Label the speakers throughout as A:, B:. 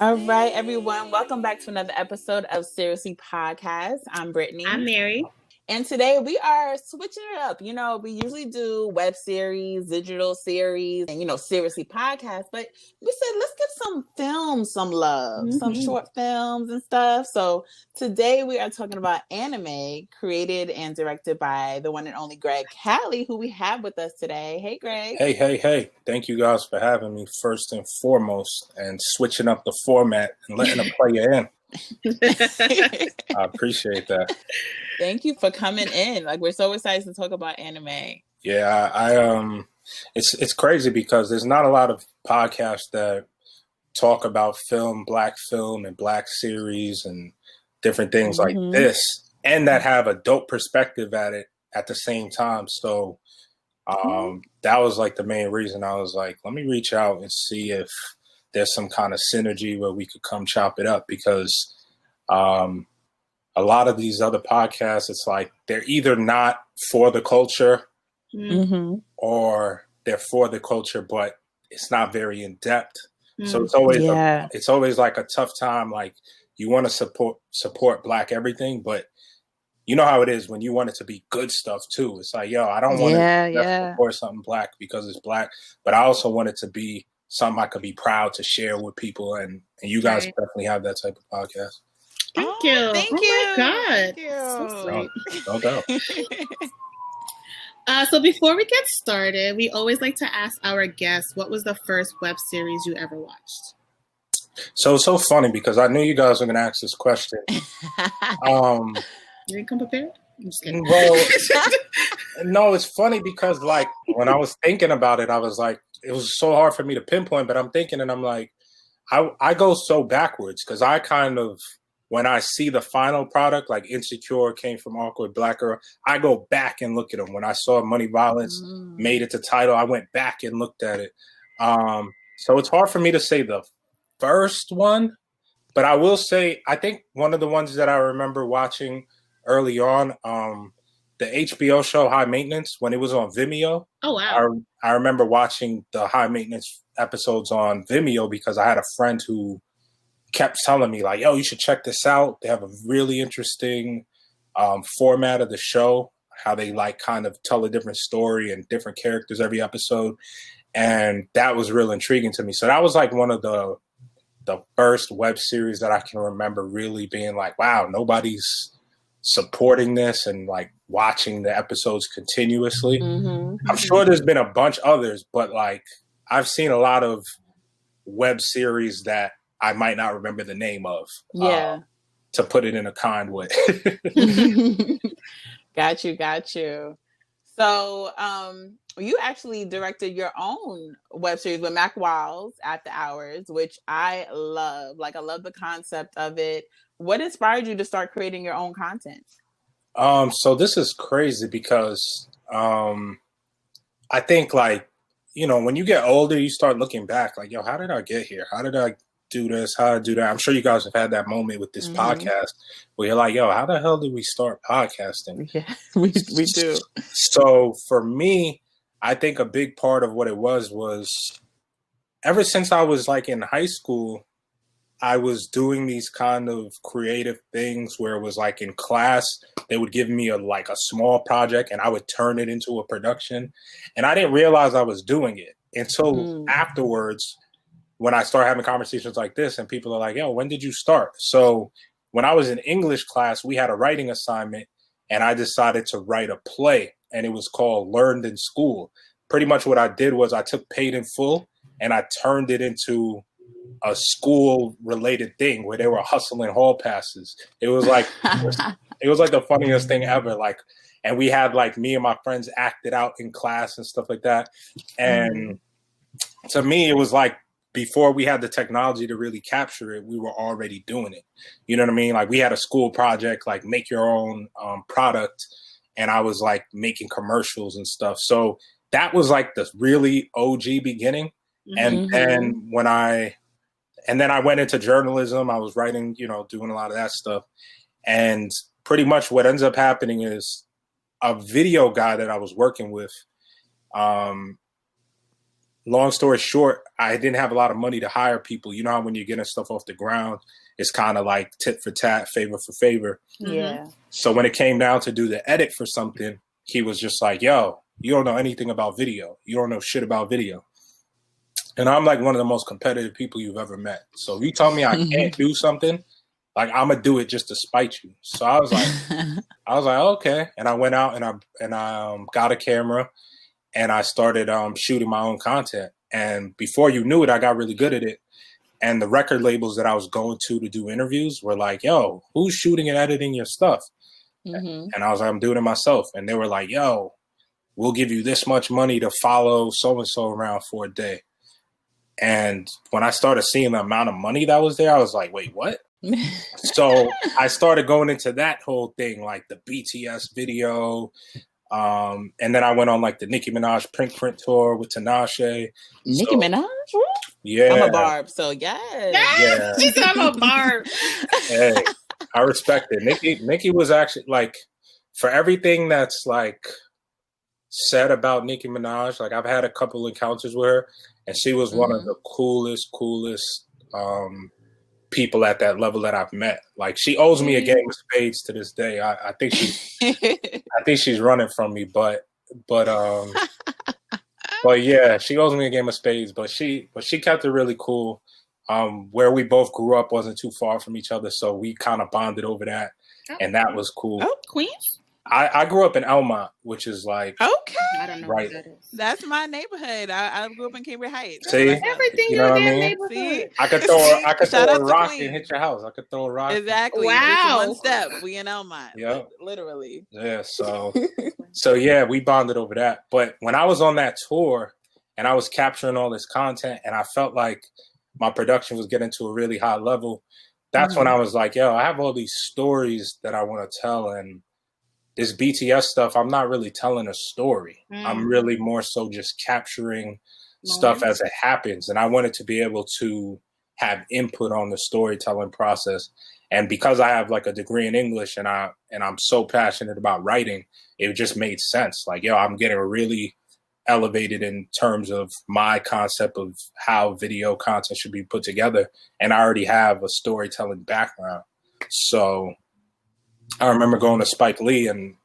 A: All right, everyone. Welcome back to another episode of Seriously Podcast. I'm
B: I'm
A: Brittany.
B: Mary.
A: And today we are switching it up. You know, we usually do web series, digital series, and, seriously podcast. But we said, let's give some films some love, some short films and stuff. So today we are talking about anime created and directed by the one and only Greg Calley, who we have with us today. Hey, Greg.
C: Hey. Thank you guys for having me first and foremost and switching up the format and letting a player in. I appreciate that.
A: Thank you for coming in. Like, we're so excited to talk about anime.
C: Yeah, I it's crazy because there's not a lot of podcasts that talk about film, black and black series and different things like this, and that have a dope perspective at it at the same time. So that was like the main reason I was like, let me reach out and see if there's some kind of synergy where we could come chop it up, because a lot of these other podcasts, it's like they're either not for the culture or they're for the culture, but it's not very in depth. So it's always like a tough time. Like, you want to support black everything, but you know how it is when you want it to be good stuff too. It's like, yo, I don't want to support something black because it's black, but I also want it to be something I could be proud to share with people. And you guys definitely have that type of podcast.
B: Thank you.
A: Thank you.
B: My God.
A: Thank you.
B: So
C: No doubt.
B: So before we get started, we always like to ask our guests, what was the first web series you ever watched?
C: So it's so funny because I knew you guys were going to ask this question.
B: You didn't come prepared? I'm just kidding.
C: Well, no, it's funny because, like, when I was thinking about it, I was like, it was so hard for me to pinpoint, but I'm thinking and I'm like, I go so backwards because I kind of, when I see the final product, like Insecure came from Awkward Black Girl, I go back and look at them. When I saw Money Violence made it to title, I went back and looked at it. So it's hard for me to say the first one, but I will say, I think one of the ones that I remember watching early on, the HBO show High Maintenance, when it was on Vimeo.
B: Oh, wow.
C: I remember watching the High Maintenance episodes on Vimeo because I had a friend who kept telling me, like, yo, you should check this out. They have a really interesting format of the show, how they like kind of tell a different story and different characters every episode. And that was real intriguing to me. So that was like one of the first web series that I can remember really being like, wow, nobody's supporting this and like watching the episodes continuously. I'm sure there's been a bunch others, but like I've seen a lot of web series that I might not remember the name of. To put it in a kind way.
A: Got you. So you actually directed your own web series with Mac Wiles, After Hours, which I love. Like, I love the concept of it. What inspired you to start creating your own content?
C: So this is crazy because I think, like, you know, when you get older, you start looking back like, yo, how did I get here? How did I do this? How did I do that? I'm sure you guys have had that moment with this podcast where you're like, yo, how the hell did we start podcasting?
A: Yeah, we do.
C: So for me, I think a big part of what it was ever since I was like in high school, I was doing these kind of creative things where it was like in class, they would give me a small project and I would turn it into a production. And I didn't realize I was doing it until afterwards, when I start having conversations like this and people are like, yo, when did you start? So when I was in English class, we had a writing assignment and I decided to write a play, and it was called Learned in School. Pretty much what I did was I took Paid in Full and I turned it into a school related thing where they were hustling hall passes. It was like, it was like the funniest thing ever. Like, and we had like me and my friends acted out in class and stuff like that. And to me, it was like, before we had the technology to really capture it, we were already doing it. You know what I mean? Like, we had a school project, like make your own product. And I was like making commercials and stuff. So that was like the really OG beginning. And then and then I went into journalism. I was writing, you know, doing a lot of that stuff. And pretty much what ends up happening is a video guy that I was working with, long story short, I didn't have a lot of money to hire people. You know how when you're getting stuff off the ground, it's kind of like tit for tat, favor for favor.
A: Yeah.
C: So when it came down to do the edit for something, he was just like, yo, you don't know anything about video. You don't know shit about video. And I'm like one of the most competitive people you've ever met. So if you tell me I can't do something, like I'm gonna do it just to spite you. So I was like, okay. And I went out and I got a camera and I started shooting my own content. And before you knew it, I got really good at it. And the record labels that I was going to do interviews were like, yo, who's shooting and editing your stuff? And I was like, I'm doing it myself. And they were like, yo, we'll give you this much money to follow so-and-so around for a day. And when I started seeing the amount of money that was there, I was like, wait, what? So I started going into that whole thing, like the BTS video. And then I went on like the Nicki Minaj Print tour with Tinashe.
A: Nicki Minaj?
C: Yeah.
A: I'm a Barb, so yes.
C: Yeah.
B: She said I'm a Barb.
C: Hey, I respect it. Nicki was actually like, for everything that's like said about Nicki Minaj, like I've had a couple encounters with her, and she was one of the coolest people at that level that I've met. Like she owes me a game of spades to this day. I think she's running from me, but yeah, she owes me a game of spades. But she kept it really cool. Where we both grew up wasn't too far from each other, so we kind of bonded over that, and that was cool.
B: Oh, Queens.
C: I grew up in Elmont, which is like
A: okay.
B: I don't know
C: right.
B: what that is.
A: That's my neighborhood. I grew up in Cambridge Heights.
C: See,
B: Everything
C: you know what I mean?
B: neighborhood.
C: I could throw a rock
A: Queens.
C: and hit your house. I could throw a rock.
A: Exactly.
B: Wow.
A: Just one step. We in Elmont.
C: Yep.
A: Literally.
C: Yeah. So yeah, we bonded over that. But when I was on that tour and I was capturing all this content and I felt like my production was getting to a really high level, that's when I was like, yo, I have all these stories that I want to tell, and this BTS stuff, I'm not really telling a story. I'm really more so just capturing stuff as it happens. And I wanted to be able to have input on the storytelling process. And because I have like a degree in English and I'm so passionate about writing, it just made sense. Like, yo, I'm getting really elevated in terms of my concept of how video content should be put together. And I already have a storytelling background. So I remember going to Spike Lee and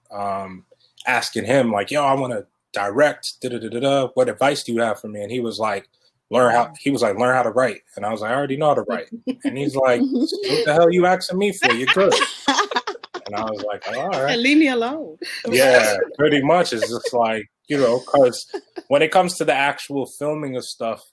C: asking him like, yo, I want to direct, what advice do you have for me? And he was like, learn how to write. And I was like, I already know how to write. And he's like, what the hell you asking me for? You're good. And I was like, oh, all right.
B: And leave me alone.
C: Yeah, pretty much. It's just like, you know, because when it comes to the actual filming of stuff,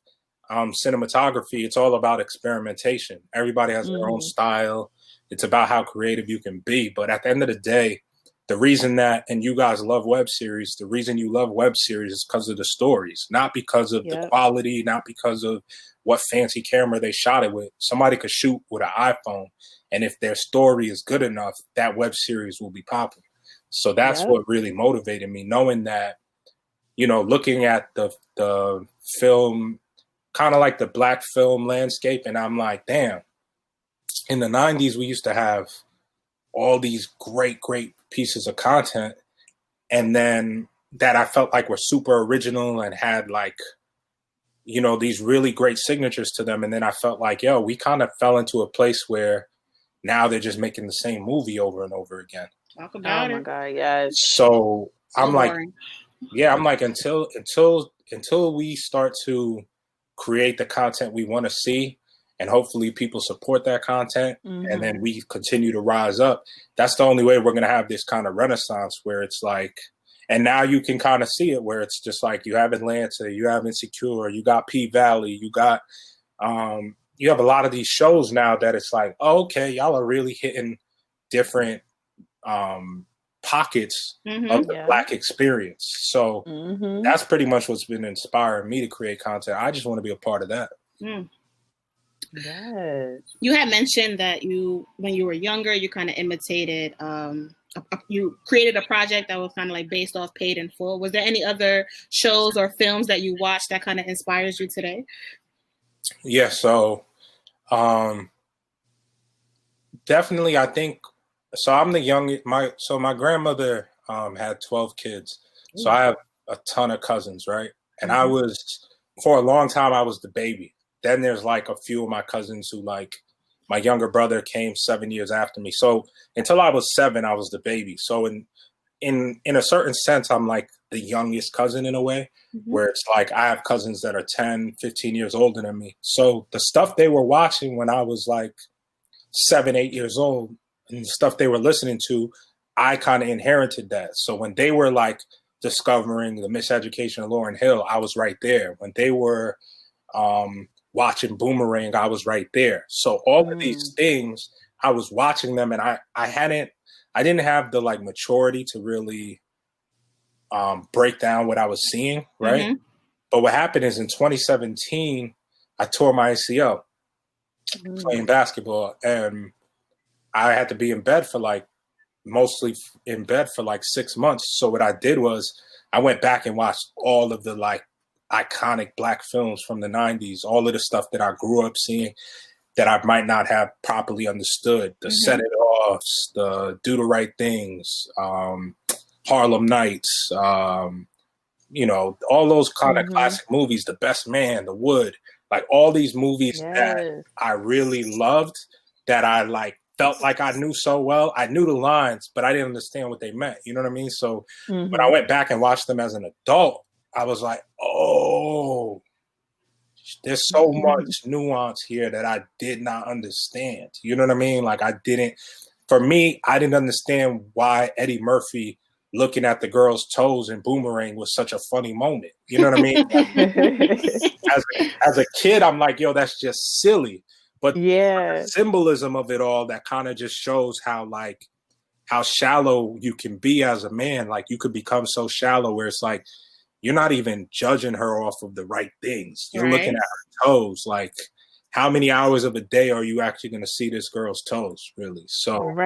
C: cinematography, it's all about experimentation. Everybody has their own style. It's about how creative you can be. But at the end of the day, the reason that, and you guys love web series, the reason you love web series is because of the stories, not because of the quality, not because of what fancy camera they shot it with. Somebody could shoot with an iPhone, and if their story is good enough, that web series will be popping. So that's what really motivated me, knowing that, you know, looking at the film, kind of like the black film landscape, and I'm like, damn, in the 90s, we used to have all these great pieces of content, and then that I felt like were super original and had like, you know, these really great signatures to them. And then I felt like, yo, we kind of fell into a place where now they're just making the same movie over and over again.
B: Talk about it.
A: Oh my God, yes.
C: So I'm like,
B: boring.
C: yeah, I'm like, until we start to create the content we want to see, and hopefully people support that content, and then we continue to rise up, that's the only way we're going to have this kind of renaissance where it's like, and now you can kind of see it where it's just like, you have Atlanta, you have Insecure, you got P-Valley, you got, you have a lot of these shows now that it's like, oh, okay, y'all are really hitting different pockets of the Black experience. So that's pretty much what's been inspiring me to create content. I just want to be a part of that.
A: Yes.
B: You had mentioned that when you were younger, you kind of imitated, you created a project that was kind of like based off Paid in Full. Was there any other shows or films that you watched that kind of inspires you today?
C: Yeah, so definitely, I think, so I'm the youngest, my grandmother had 12 kids. So I have a ton of cousins, right? And I was for a long time I was the baby. Then there's like a few of my cousins who like my younger brother came 7 years after me. So until I was 7, I was the baby. So in a certain sense, I'm like the youngest cousin in a way, where it's like I have cousins that are 10, 15 years older than me. So the stuff they were watching when I was like 7, 8 years old and the stuff they were listening to, I kind of inherited that. So when they were like discovering the miseducation of Lauryn Hill, I was right there. When they were watching Boomerang, I was right there. So all of these things, I was watching them, and I didn't have the like maturity to really break down what I was seeing, right? But what happened is in 2017, I tore my ACL playing basketball, and I had to be in bed for like mostly in bed for like 6 months. So what I did was I went back and watched all of the like iconic Black films from the 90s, all of the stuff that I grew up seeing that I might not have properly understood. The Set It Offs, the Do the Right Things, Harlem Nights, you know, all those kind of classic movies, The Best Man, The Wood, like all these movies that I really loved, that I like felt like I knew so well. I knew the lines, but I didn't understand what they meant. You know what I mean? So when I went back and watched them as an adult, I was like, oh, there's so much nuance here that I did not understand. You know what I mean? Like for me, I didn't understand why Eddie Murphy looking at the girl's toes in Boomerang was such a funny moment. You know what I mean? As a kid, I'm like, yo, that's just silly. But the symbolism of it all, that kind of just shows how shallow you can be as a man. Like you could become so shallow where it's like, you're not even judging her off of the right things. You're looking at her toes. Like, how many hours of a day are you actually going to see this girl's toes, really? So,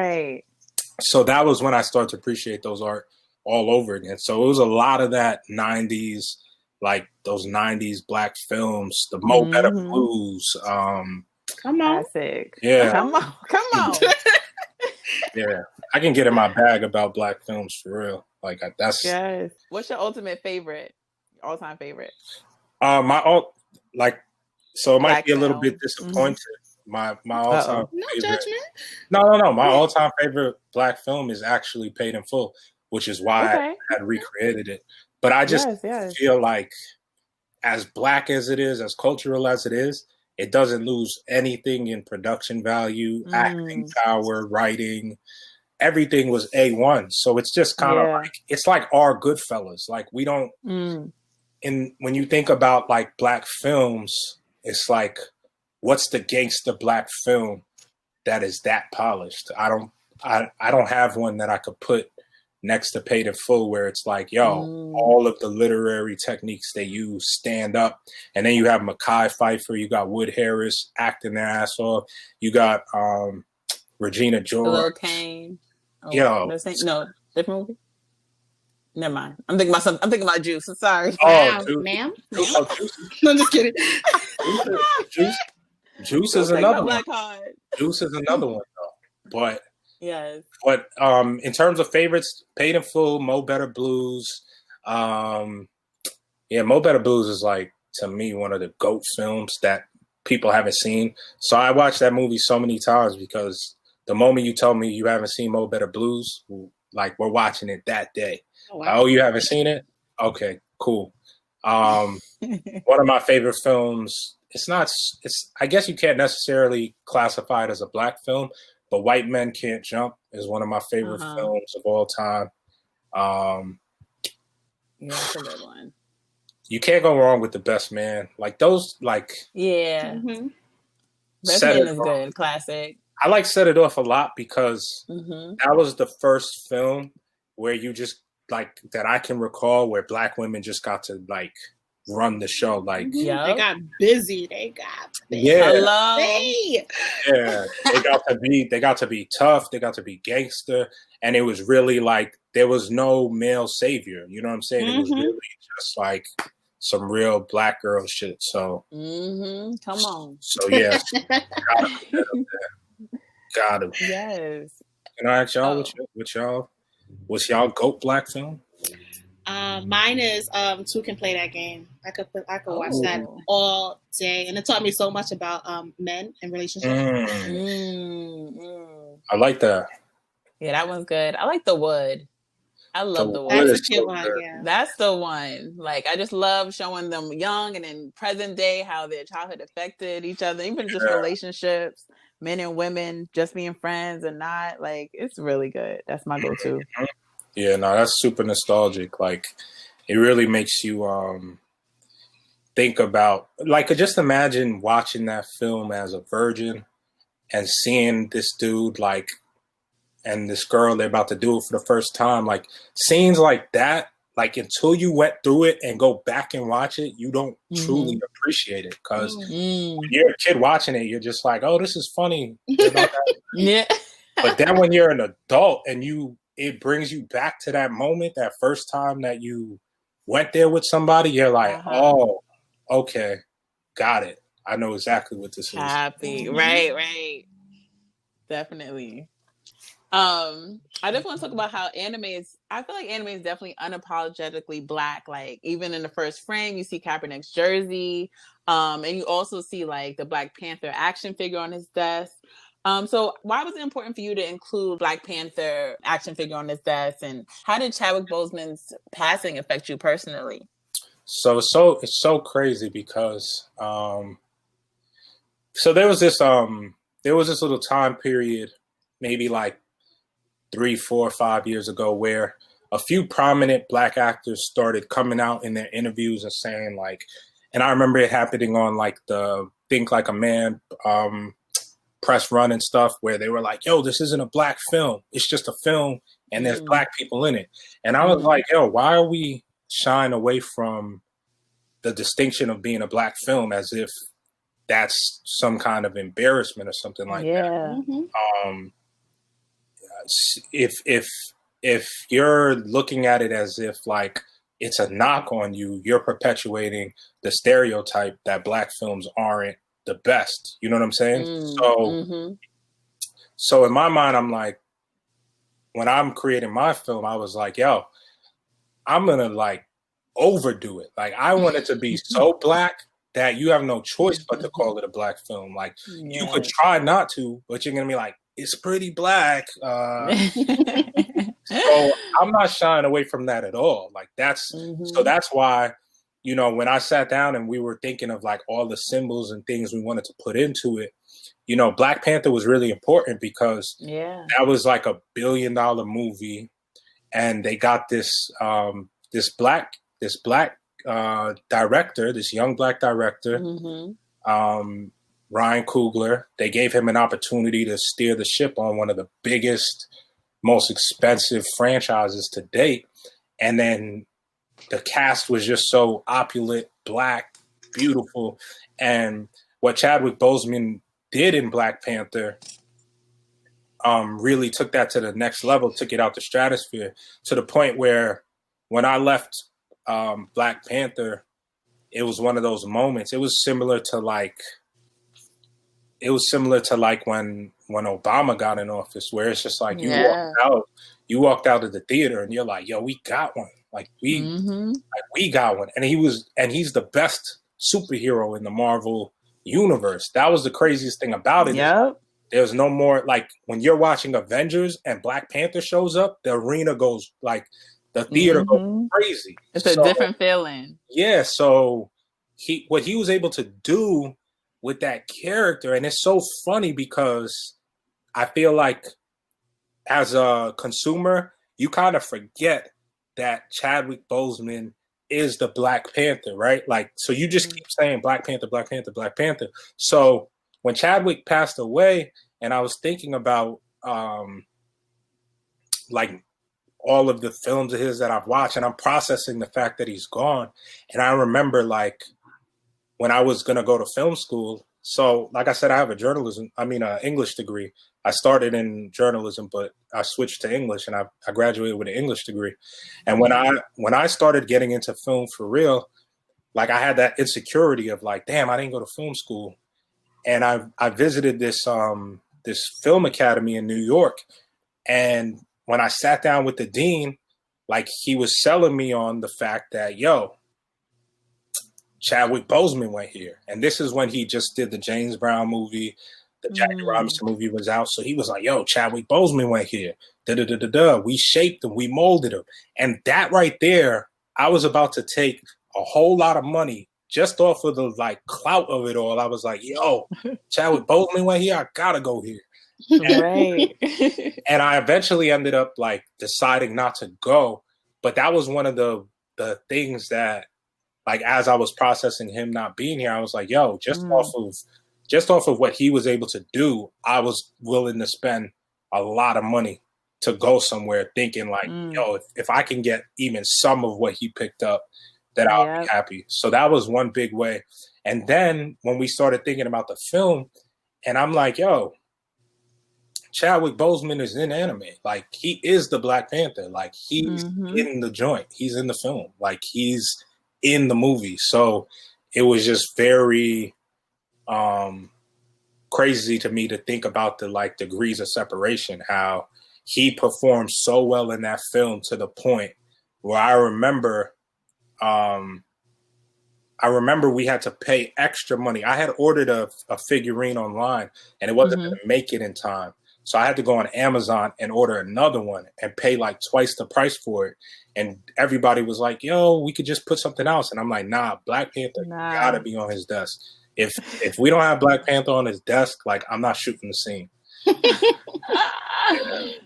C: so that was when I started to appreciate those art all over again. So it was a lot of that 90s, like those 90s Black films, the Mo Better Blues.
B: Come on.
A: Classic.
C: Yeah.
A: Come on.
C: Yeah. I can get in my bag about Black films for real. Like that's
A: What's your ultimate favorite? All-time favorite?
C: So it might
A: Black
C: be a little
A: film.
C: bit disappointed. My all-time
B: No
C: favorite.
B: judgment.
C: No. My all-time favorite Black film is actually Paid in Full, which is why I had recreated it. But I just feel like, as Black as it is, as cultural as it is, it doesn't lose anything in production value, acting power, writing. Everything was A1. So it's just kind of like, it's like our Goodfellas. Like we don't, when you think about like Black films, it's like, what's the gangster Black film that is that polished? I don't have one that I could put next to Paid in Full where it's like, yo, all of the literary techniques they use stand up. And then you have Mekhi Phifer, you got Wood Harris acting their ass off. You got Regina George.
A: Lil Kane.
C: Yo.
A: No, different movie? Never mind. I'm thinking about Juice. I'm sorry.
B: Wow,
C: Juice.
B: ma'am.
C: Juice.
B: No, I'm just kidding.
C: Juice is another one. Juice is another one, though. But in terms of favorites, Paid in Full, Mo Better Blues. Mo Better Blues is like, to me, one of the GOAT films that people haven't seen. So I watched that movie so many times because the moment you tell me you haven't seen Mo Better Blues, like we're watching it that day. Oh, wow. Oh, you haven't seen it? Okay, cool. One of my favorite films. I guess you can't necessarily classify it as a Black film, but White Men Can't Jump is one of my favorite films of all time.
A: That's a good one.
C: You can't go wrong with The Best Man. Like those, like
A: Best Man is good, classic.
C: I like Set It Off a lot because that was the first film where you just like that I can recall where Black women just got to like run the show. Like
B: they got busy.
C: Hello. Yeah. They got to be tough. They got to be gangster. And it was really like there was no male savior. You know what I'm saying? It was really just like some real Black girl shit. So
A: come on.
C: So yeah. Got him.
A: Yes.
C: Can I ask y'all what's y'all GOAT Black film?
B: Mine is Two Can Play That Game. I could watch that
A: Oh.
B: all day, and it taught me so much about men and relationships.
C: I like that.
A: Yeah, that one's good. I like The Wood. I love The Wood.
B: That's a
C: is
B: cute
C: so
B: one.
C: good.
B: Yeah.
A: That's the one. Like, I just love showing them young and in present day how their childhood affected each other, even just relationships, men and women just being friends and not. Like, it's really good. That's my go-to.
C: Yeah, no, that's super nostalgic. Like, it really makes you think about, like, just imagine watching that film as a virgin and seeing this dude, like, and this girl, they're about to do it for the first time. Like, scenes like that, like, until you went through it and go back and watch it, you don't truly appreciate it. Because when you're a kid watching it, you're just like, oh, this is funny.
A: Yeah.
C: But then when you're an adult and it brings you back to that moment, that first time that you went there with somebody, you're like, oh, okay, got it. I know exactly what this is.
A: Happy. Right. Definitely. I just want to talk about how I feel like anime is definitely unapologetically Black. Like, even in the first frame, you see Kaepernick's jersey. And you also see like the Black Panther action figure on his desk. So why was it important for you to include Black Panther action figure on his desk? And how did Chadwick Boseman's passing affect you personally?
C: So it's so crazy because so there was this little time period, maybe like 3, 4, 5 years ago, where a few prominent Black actors started coming out in their interviews and saying, like, and I remember it happening on like the Think Like a Man press run and stuff, where they were like, yo, this isn't a Black film, it's just a film and there's Black people in it. And I was like, yo, why are we shying away from the distinction of being a Black film as if that's some kind of embarrassment or something like that? If you're looking at it as if like it's a knock on you, you're perpetuating the stereotype that Black films aren't the best. You know what I'm saying? So in my mind, I'm like, when I'm creating my film, I was like, yo, I'm gonna like overdo it. Like, I want it to be so Black that you have no choice but to call it a Black film. Like, you could try not to, but you're gonna be like, it's pretty Black. So I'm not shying away from that at all. Like, so that's why, you know, when I sat down and we were thinking of like all the symbols and things we wanted to put into it, you know, Black Panther was really important because that was like $1 billion movie, and they got this black director, this young Black director, Ryan Coogler. They gave him an opportunity to steer the ship on one of the biggest, most expensive franchises to date. And then the cast was just so opulent, Black, beautiful. And what Chadwick Boseman did in Black Panther really took that to the next level, took it out the stratosphere, to the point where when I left Black Panther, it was one of those moments. It was similar to like when Obama got in office, where it's just like you walked out of the theater and you're like, yo, we got one. Like we got one. And he's the best superhero in the Marvel universe. That was the craziest thing about it. There's no more, like, when you're watching Avengers and Black Panther shows up, the arena goes, like, the theater goes crazy.
A: It's a different feeling.
C: Yeah, so what he was able to do with that character, and it's so funny because I feel like as a consumer, you kind of forget that Chadwick Boseman is the Black Panther, right? Like, so you just keep saying Black Panther, Black Panther, Black Panther. So when Chadwick passed away, and I was thinking about like all of the films of his that I've watched, and I'm processing the fact that he's gone. And I remember, like, when I was going to go to film school. So like I said, I have an English degree. I started in journalism, but I switched to English, and I graduated with an English degree. And when I started getting into film for real, like, I had that insecurity of like, damn, I didn't go to film school. And I visited this film academy in New York. And when I sat down with the dean, like he was selling me on the fact that, yo, Chadwick Boseman went here. And this is when he just did the James Brown movie. The Jackie Robinson movie was out. So he was like, yo, Chadwick Boseman went here. Da-da-da-da-da. We shaped him. We molded him. And that right there, I was about to take a whole lot of money just off of the like clout of it all. I was like, yo, Chadwick Boseman went here. I gotta go here.
A: Right.
C: And I eventually ended up like deciding not to go. But that was one of the things that, like, as I was processing him not being here, I was like, yo, just off of what he was able to do, I was willing to spend a lot of money to go somewhere, thinking like, yo, if I can get even some of what he picked up, then I'll be happy. So that was one big way. And then when we started thinking about the film, and I'm like, yo, Chadwick Boseman is in anime. Like, he is the Black Panther. Like, he's in the joint. He's in the film. Like, he's in the movie. So it was just very crazy to me to think about the like degrees of separation, how he performed so well in that film to the point where I remember we had to pay extra money. I had ordered a figurine online and it wasn't going to make it in time. So I had to go on Amazon and order another one and pay like twice the price for it. And everybody was like, yo, we could just put something else. And I'm like, nah, Black Panther gotta be on his desk. If we don't have Black Panther on his desk, like, I'm not shooting the scene.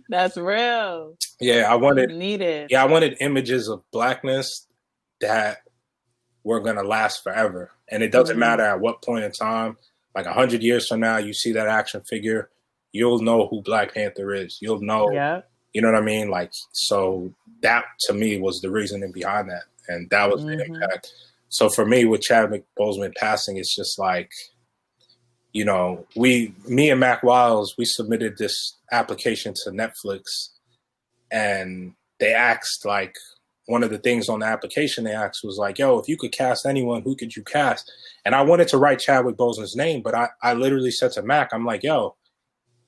A: That's real.
C: Yeah, I wanted images of blackness that were gonna last forever. And it doesn't matter at what point in time, like 100 years from now, you see that action figure, you'll know who Black Panther is. You'll know, you know what I mean? Like, so that to me was the reasoning behind that. And that was the impact. So for me, with Chadwick Boseman passing, it's just like, you know, me and Mac Wiles, we submitted this application to Netflix, and they asked, like, one of the things on the application they asked was like, yo, if you could cast anyone, who could you cast? And I wanted to write Chadwick Boseman's name, but I literally said to Mac, I'm like, yo,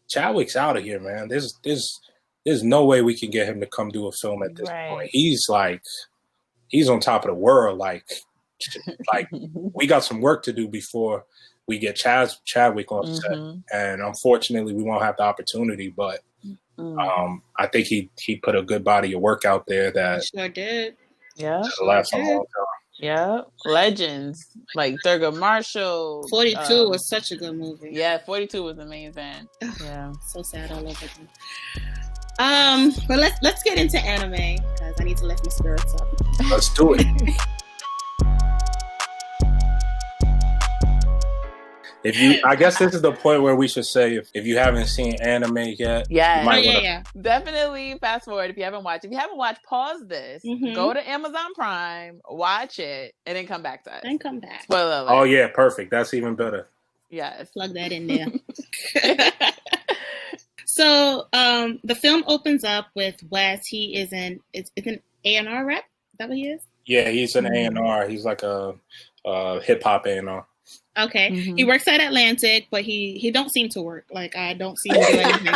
C: Chadwick's out of here, man. There's no way we can get him to come do a film at this point. He's on top of the world. Like we got some work to do before we get Chadwick on set. And unfortunately, we won't have the opportunity, but I think he put a good body of work out there that
B: sure did.
C: Yeah. Last a long time.
A: Yeah, legends like Thurgood Marshall.
B: 42 was such a good movie.
A: Yeah, 42 was amazing. Yeah,
B: so sad all over again. But let's get into anime because I need to lift my spirits up.
C: Let's do it. I guess this is the point where we should say if you haven't seen anime yet,
A: definitely fast forward if you haven't watched. If you haven't watched, pause this, go to Amazon Prime, watch it, and then come back to us.
B: Then come back.
A: Spoiler alert.
C: Oh yeah, perfect. That's even better.
A: Yes,
B: plug that in there. So the film opens up with Wes. He is an A&R rep. Is that what he is?
C: Yeah, he's an A&R. He's like a hip hop A&R.
B: Okay. He works at Atlantic, but he don't seem to work. Like, I don't see him do anything.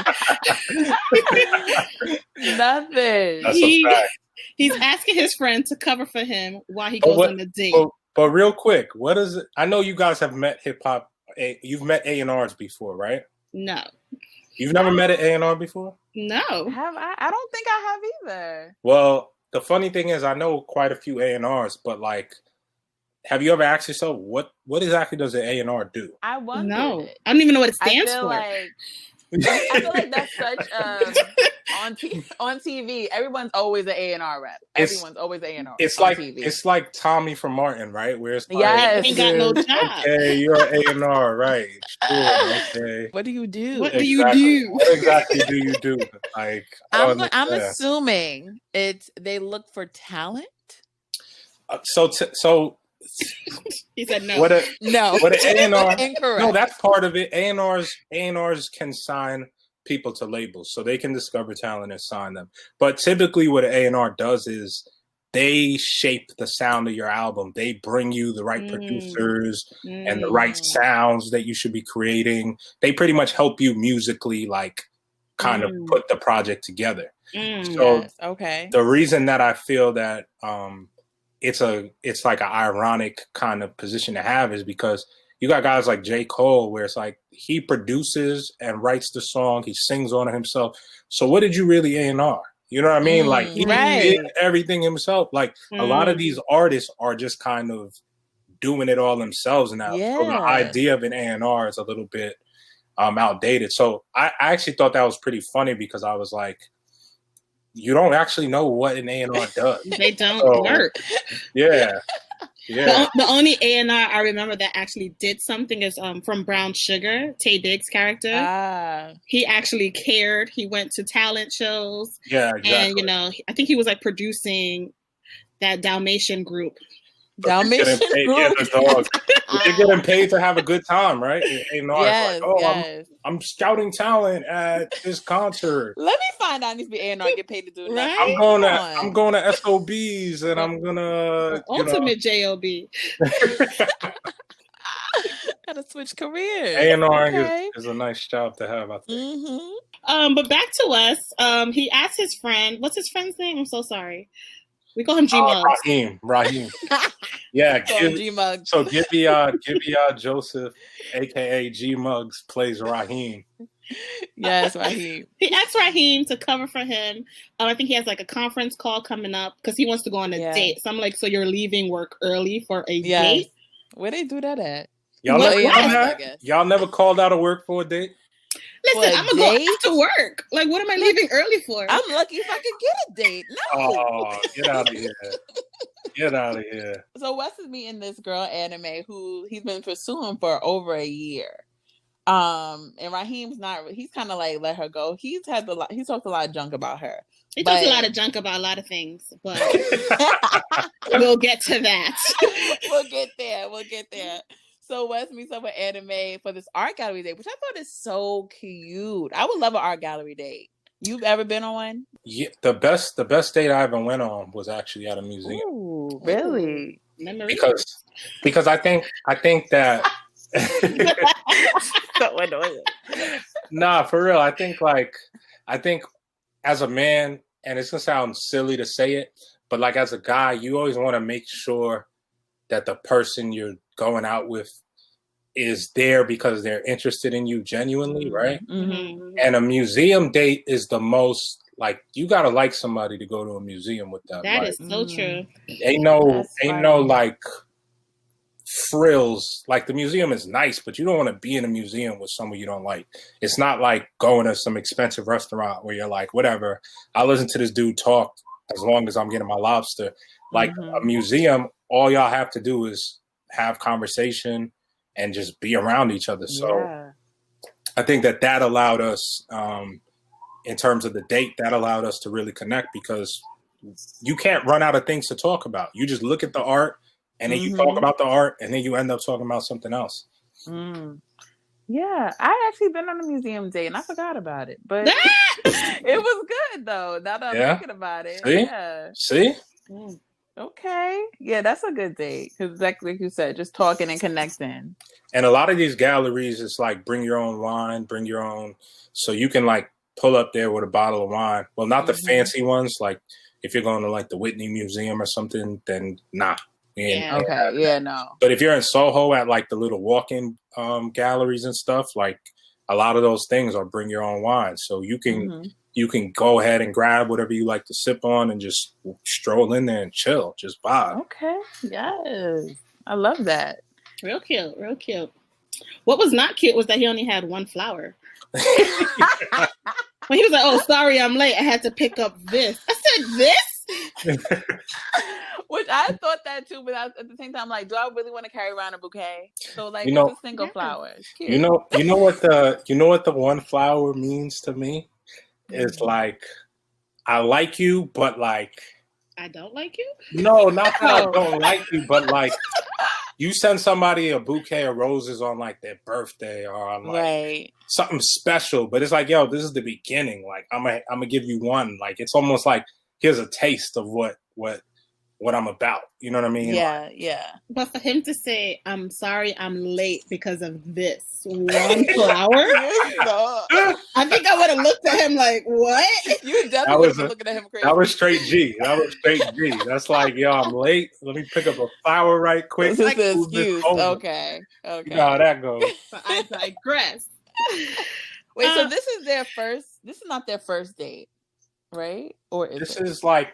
A: Nothing.
C: That's a fact.
B: He's asking his friend to cover for him while he goes on the date.
C: But real quick, what is it? I know you guys have met hip hop. You've met A&Rs before, right?
B: No.
C: You've never met an A&R before?
B: No.
A: Have I? I don't think I have either.
C: Well, the funny thing is, I know quite a few A&Rs, but like, have you ever asked yourself what exactly does an A&R do?
A: I wonder.
B: No, I don't even know what it stands for.
A: I feel like that's such on TV. Everyone's always an A&R rep. Everyone's always A&R.
C: It's like TV. It's like Tommy from Martin, right? Where it's like,
B: ain't got no job.
C: Okay, you're an A&R, right? Sure, okay.
A: What do you do?
B: What do you do?
C: What exactly do you do? Like,
A: I'm assuming they look for talent.
C: So.
B: He said no.
C: What an A&R?
A: Incorrect.
C: No, that's part of it. A&Rs can sign people to labels, so they can discover talent and sign them. But typically, what an A&R does is they shape the sound of your album. They bring you the right producers and the right sounds that you should be creating. They pretty much help you musically, like, kind of put the project together. So
A: yes. Okay.
C: the reason that I feel that it's like an ironic kind of position to have is because you got guys like J. Cole, where it's like he produces and writes the song, he sings on it himself. So what did you really A&R? You know what I mean? Like he did everything himself. Like a lot of these artists are just kind of doing it all themselves now.
A: Yeah.
C: So the idea of an A&R is a little bit outdated. So I actually thought that was pretty funny because I was like, you don't actually know what an A&R does.
B: They don't work.
C: Yeah. Yeah.
B: The only A&R I remember that actually did something is from Brown Sugar, Taye Diggs' character. He actually cared. He went to talent shows.
C: Yeah, exactly.
B: And, I think he was like producing that Dalmatian group.
A: Dalmatian group.
C: Yeah, the dog. They're getting paid to have a good time, right?
A: Yes,
C: like, I'm scouting talent at this concert.
A: Let me find out if the A&R get paid to do that.
B: Right?
C: I'm going to SOBs and I'm gonna
B: ultimate job.
A: Gotta switch careers.
C: A&R is a nice job to have, I think.
B: But back to us. He asked his friend, what's his friend's name? I'm so sorry. We call him G Mugs.
C: Raheem. Yeah,
A: G Mugs.
C: So Gibby Joseph, aka G Mugs, plays Raheem.
A: Yes, Raheem.
B: He asked Raheem to cover for him. I think he has like a conference call coming up because he wants to go on a date. So I'm like, so you're leaving work early for a date?
A: Where they do that at?
C: Y'all never called out of work for a date?
B: Listen, I'm gonna go after work. Like, what am I leaving early for?
A: I'm lucky if I could get a date. No.
C: Oh, get out of here. Get out of here.
A: So Wes is meeting this girl, Anime, who he's been pursuing for over a year. And Raheem's not, he's kind of like, let her go. He's talked a lot of junk about her.
B: He talks a lot of junk about a lot of things, but we'll get to that.
A: We'll get there. So Wes meets up with Anime for this art gallery date, which I thought is so cute. I would love an art gallery date. You've ever been on one?
C: Yeah, the best date I ever went on was actually at a museum.
A: Ooh, really?
C: Because I think that
A: so annoying.
C: Nah, for real. I think as a man, and it's gonna sound silly to say it, but like as a guy, you always want to make sure that the person you're going out with is there because they're interested in you genuinely, right?
A: Mm-hmm.
C: And a museum date is the most, like, you gotta like somebody to go to a museum with them.
B: That
C: like,
B: is so true.
C: Ain't no like frills. Like, the museum is nice, but you don't want to be in a museum with someone you don't like. It's not like going to some expensive restaurant where you're like, whatever, I'll listen to this dude talk as long as I'm getting my lobster. Like a museum, all y'all have to do is have conversation and just be around each other. So I think that allowed us, in terms of the date, that allowed us to really connect because you can't run out of things to talk about. You just look at the art and then you talk about the art and then you end up talking about something else.
A: Yeah, I actually been on a museum date and I forgot about it, but it was good though. Now that I'm thinking about it.
C: See?
A: Okay. Yeah, that's a good date. Because exactly like you said, just talking and connecting.
C: And a lot of these galleries, it's like bring your own wine, so you can like pull up there with a bottle of wine. Well, not the fancy ones. Like if you're going to like the Whitney Museum or something, then nah.
A: No.
C: But if you're in Soho at like the little walk-in galleries and stuff, like a lot of those things are bring your own wine. So you can go ahead and grab whatever you like to sip on and just stroll in there and chill, just vibe.
A: Okay. Yes. I love that.
B: Real cute. What was not cute was that he only had one flower. When he was like, oh, sorry, I'm late. I had to pick up this. I said, this?
A: Which I thought that too, but at the same time, like, do I really want to carry around a bouquet? So, like, it's a single flower. It's cute.
C: You know what the one flower means to me? It's like, I like you, but like,
B: I don't like you?
C: No, not that I don't like you, but like, you send somebody a bouquet of roses on like their birthday or on like something special, but it's like, yo, this is the beginning. Like, I'm gonna give you one. Like, it's almost like, here's a taste of what what I'm about. You know what I mean?
A: Yeah, yeah.
B: But for him to say, "I'm sorry, I'm late because of this one flower," I think I would have looked at him like, "What?"
A: You definitely would have been looking at him crazy.
C: That was straight G. That's like, yo, I'm late. Let me pick up a flower right quick.
A: This is an excuse. Okay.
C: You know how that goes.
B: But I digress.
A: Wait, so this is not their first date, right? Or
C: this is like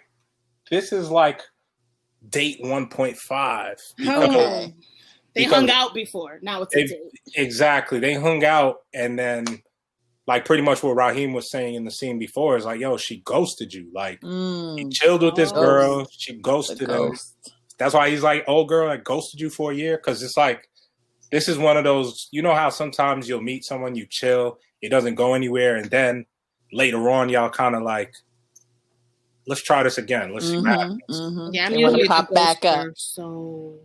C: date 1.5.
A: Okay.
B: They hung out before. Now it's a date.
C: Exactly. They hung out, and then like pretty much what Raheem was saying in the scene before is like, yo, she ghosted you. Like he chilled with this girl. She ghosted him. That's why he's like, oh girl, I ghosted you for a year. Cause it's like, this is one of those, you know how sometimes you'll meet someone, you chill, it doesn't go anywhere. And then later on, y'all kind of like, let's try this again. Let's see what happens.
B: Yeah, I'm usually
A: pop back up.
B: So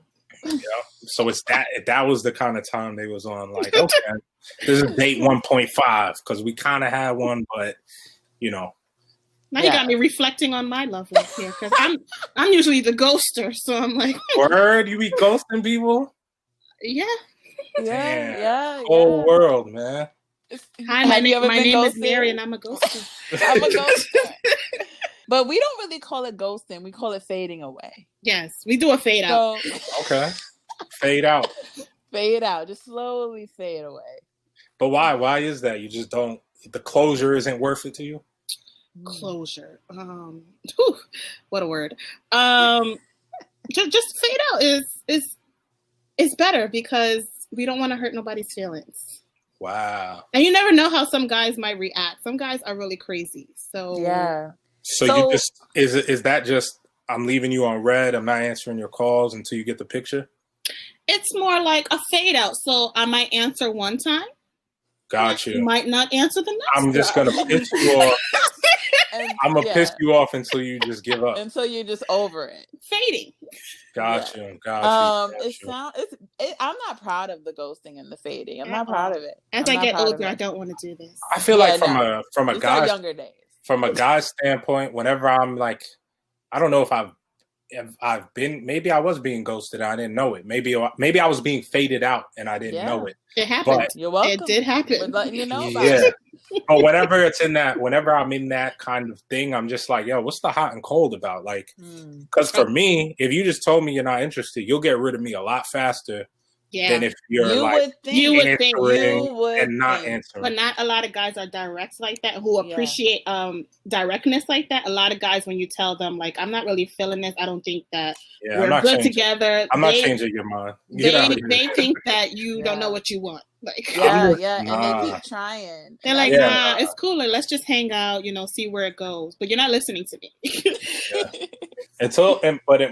C: yeah. So it's that was the kind of time they was on. Like, okay, this is date 1.5 because we kind of had one, but you know.
B: Now you got me reflecting on my love life here because I'm usually the ghoster, so I'm like,
C: word, you be ghosting people?
B: Yeah.
A: Yeah.
C: Whole world, man.
B: Hi, my name is Mary, and I'm a ghoster.
A: I'm a ghoster. But we don't really call it ghosting. We call it fading away.
B: Yes, we do a fade out.
C: Okay. Fade out.
A: Fade out. Just slowly fade away.
C: But why? Why is that? You just don't, the closure isn't worth it to you?
B: Closure. What a word. Just fade out is better because we don't want to hurt nobody's feelings.
C: Wow.
B: And you never know how some guys might react. Some guys are really crazy. So
A: yeah.
C: So you just is that just I'm leaving you on red, I'm not answering your calls until you get the picture?
B: It's more like a fade out. So I might answer one time.
C: Got you.
B: Might not answer the next
C: I'm just gonna piss you off. I'm gonna piss you off until you just give up.
A: Until you're just over it.
B: Fading.
C: Got you.
A: I'm not proud of the ghosting and the fading. I'm not proud of it.
B: As I get older, I don't want to do this.
C: I feel like from a guy's
A: younger days.
C: From a guy's standpoint, whenever I'm like, I don't know if I've been, maybe I was being ghosted and I didn't know it. Maybe I was being faded out and I didn't know it.
B: It happened.
C: But
A: you're welcome.
B: It did happen.
A: We're letting you know about it.
C: But whenever I'm in that kind of thing, I'm just like, yo, what's the hot and cold about? Like, because for me, if you just told me you're not interested, you'll get rid of me a lot faster than if you're
B: you would think
C: and not answering.
B: But not a lot of guys are direct like that who appreciate directness like that. A lot of guys, when you tell them like, I'm not really feeling this, I don't think that we're good together.
C: I'm not changing your mind.
B: They think that you don't know what you want. Like
A: and they keep trying.
B: They're like, nah, it's cooler. Let's just hang out, see where it goes. But you're not listening to me.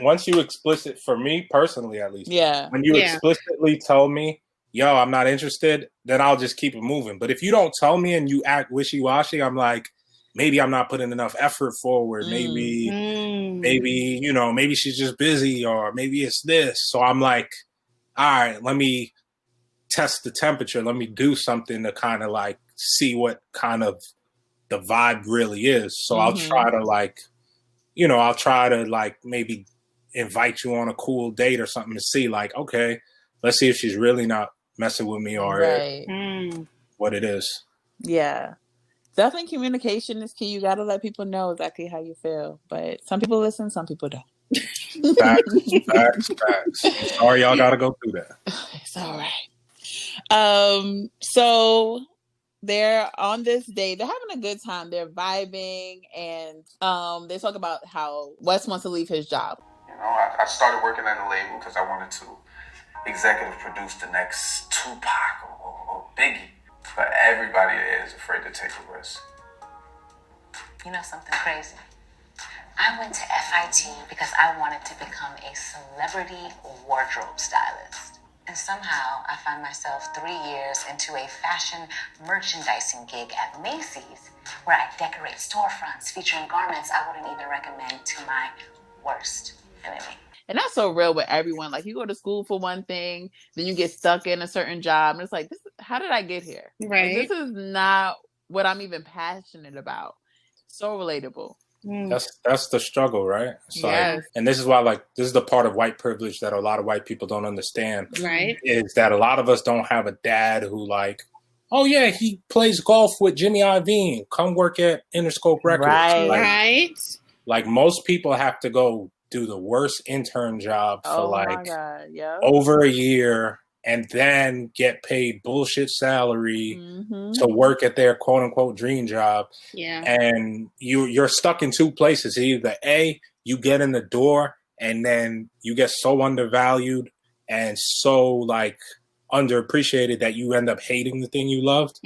C: Once you explicit, for me personally at least, when you explicitly tell me, yo, I'm not interested, then I'll just keep it moving. But if you don't tell me and you act wishy-washy, I'm like, maybe I'm not putting enough effort forward. Maybe maybe she's just busy, or maybe it's this. So I'm like, all right, let me test the temperature. Let me do something to kind of like see what kind of the vibe really is. So I'll try to like maybe invite you on a cool date or something to see like, okay, let's see if she's really not messing with me or what it is.
A: Yeah. Definitely communication is key. You got to let people know exactly how you feel. But some people listen, some people don't.
C: Facts. Sorry, y'all got to go through that.
A: It's all right. So they're on this date. They're having a good time. They're vibing, and they talk about how Wes wants to leave his job.
D: I started working at a label because I wanted to executive produce the next Tupac or Biggie. But everybody is afraid to take a risk.
E: You know something crazy? I went to FIT because I wanted to become a celebrity wardrobe stylist. And somehow I find myself 3 years into a fashion merchandising gig at Macy's, where I decorate storefronts featuring garments I wouldn't even recommend to my worst enemy.
A: And that's so real with everyone. Like, you go to school for one thing, then you get stuck in a certain job. And it's like, how did I get here?
B: Right.
A: Like, this is not what I'm even passionate about. So relatable.
C: That's the struggle, right? It's
A: Yes.
C: like, and this is why, like, this is the part of white privilege that a lot of white people don't understand.
B: Right.
C: Is that a lot of us don't have a dad who, like, oh yeah, he plays golf with Jimmy Iovine. Come work at Interscope Records.
A: Right.
B: Right.
C: Like most people have to go do the worst intern job for
A: my God. Yeah.
C: over a year and then get paid bullshit salary to work at their quote unquote dream job.
B: Yeah.
C: And you're stuck in two places. Either A, you get in the door and then you get so undervalued and so like underappreciated that you end up hating the thing you loved.